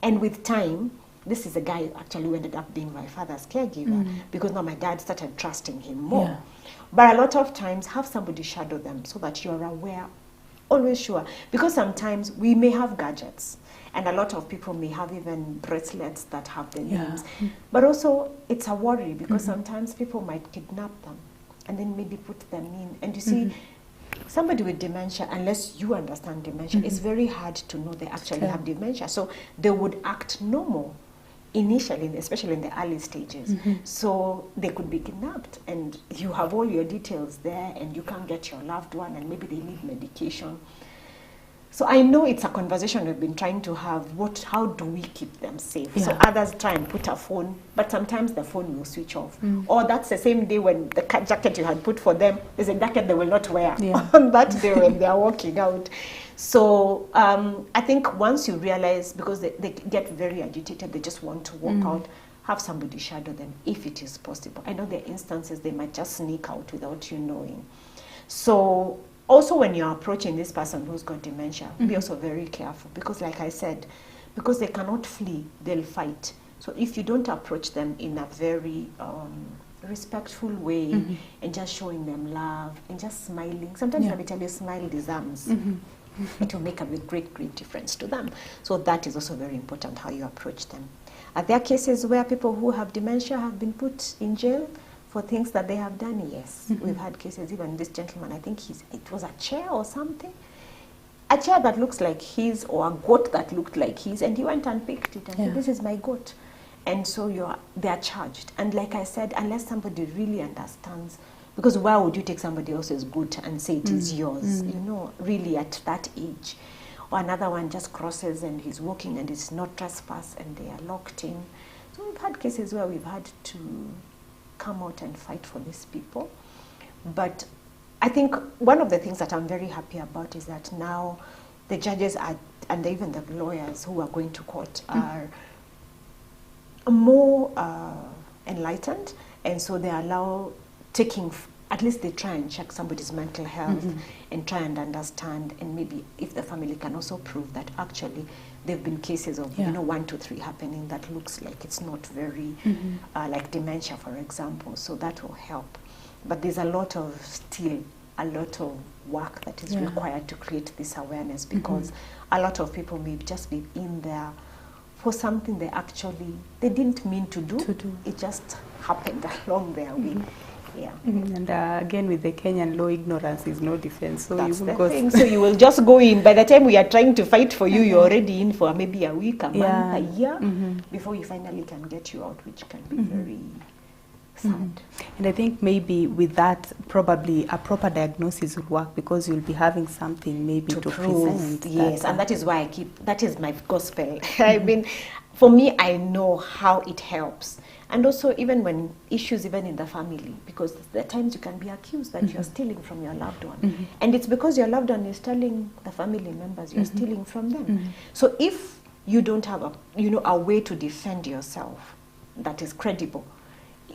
And with time, this is a guy actually who ended up being my father's caregiver because now my dad started trusting him more. Yeah. But a lot of times, have somebody shadow them so that you're aware, always sure. Because sometimes we may have gadgets, and a lot of people may have even bracelets that have the names. But also, it's a worry because sometimes people might kidnap them and then maybe put them in. And you see, somebody with dementia, unless you understand dementia, it's very hard to know they actually have dementia. So they would act normal initially, especially in the early stages. So they could be kidnapped, and you have all your details there, and you can't get your loved one, and maybe they need medication. So I know it's a conversation we've been trying to have. How do we keep them safe? So others try and put a phone, but sometimes the phone will switch off. Or that's the same day when the jacket you had put for them is a jacket they will not wear on that day when they are walking out. So I think once you realize, because they get very agitated, they just want to walk out, have somebody shadow them if it is possible. I know there are instances they might just sneak out without you knowing. So also when you're approaching this person who's got dementia, be also very careful, because like I said, because they cannot flee, they'll fight. So if you don't approach them in a very respectful way and just showing them love and just smiling, sometimes when they tell you smile disarms, it will make a great difference to them. So that is also very important, how you approach them. Are there cases where people who have dementia have been put in jail for things that they have done? Yes. We've had cases, even this gentleman, I think it was a chair or something. a chair that looks like his or a goat that looked like his, and he went and picked it and said, this is my goat. And so they are charged. And like I said, unless somebody really understands, because why would you take somebody else's goat and say it is yours, you know, really at that age? Or another one just crosses and he's walking and it's not trespass and they are locked in. So we've had cases where we've had to come out and fight for these people. But I think one of the things that I'm very happy about is that now the judges are, and even the lawyers who are going to court are more enlightened, and so they allow taking, at least they try and check somebody's mental health and try and understand, and maybe if the family can also prove that actually there have been cases of, you know, 1 to 3 happening that looks like it's not very, like dementia, for example, so that will help. But there's still a lot of work that is required to create this awareness, because a lot of people may just be in there for something they didn't mean to do. It just happened along their way. Yeah. And again, with the Kenyan law, ignorance is no defense. So that's the thing. So you will just go in. By the time we are trying to fight for you, you're already in for maybe a week, a month, a year, before you finally can get you out, which can be very sad. And I think maybe with that, probably a proper diagnosis will work, because you'll be having something maybe to present. Yes, and that is why that is my gospel. I mean, for me, I know how it helps. And also even when issues even in the family, because there are times you can be accused that you're stealing from your loved one. And it's because your loved one is telling the family members you're stealing from them. So if you don't have a way to defend yourself that is credible,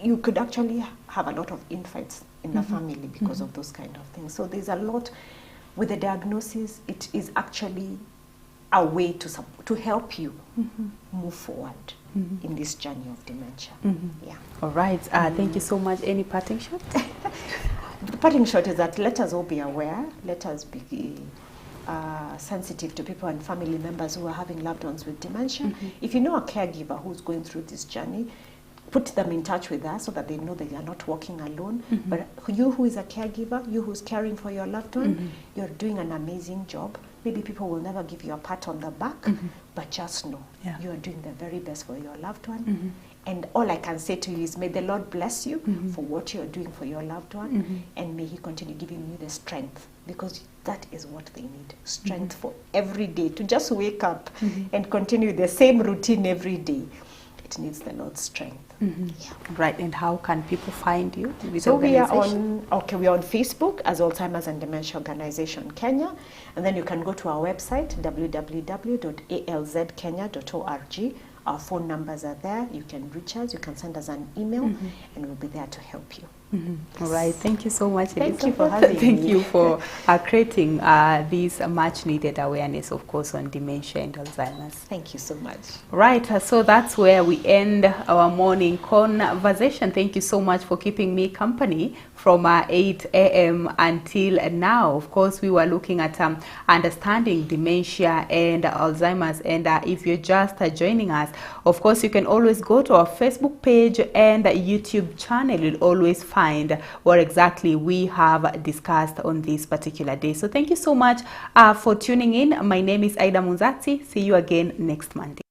you could actually have a lot of infights in the family because of those kind of things. So there's a lot with the diagnosis. It is actually a way to help you move forward in this journey of dementia. Yeah. All right. Thank you so much. Any parting shot? The parting shot is that let us all be aware. Let us be sensitive to people and family members who are having loved ones with dementia. If you know a caregiver who's going through this journey, put them in touch with us so that they know that they are not walking alone. But you who is a caregiver, you who's caring for your loved one, you're doing an amazing job. Maybe people will never give you a pat on the back, but just know you are doing the very best for your loved one. And all I can say to you is, may the Lord bless you for what you're doing for your loved one, and may He continue giving you the strength, because that is what they need, strength for every day, to just wake up and continue the same routine every day. It needs the Lord's strength. Yeah. Right, and how can people find you? So we are on Facebook as Alzheimer's and Dementia Organization Kenya, and then you can go to our website www.alzkenya.org. Our phone numbers are there. You can reach us, you can send us an email, and we'll be there to help you. All right, thank you so much, Elizabeth. Thank you for having me. Thank you for creating this much needed awareness, of course, on dementia and Alzheimer's. Thank you so much. Right, so that's where we end our morning conversation. Thank you so much for keeping me company from 8 a.m. until now. Of course, we were looking at understanding dementia and Alzheimer's. And if you're just joining us, of course, you can always go to our Facebook page and YouTube channel. You'll always find what exactly we have discussed on this particular day. So thank you so much for tuning in. My name is Aida Munzati. See you again next Monday.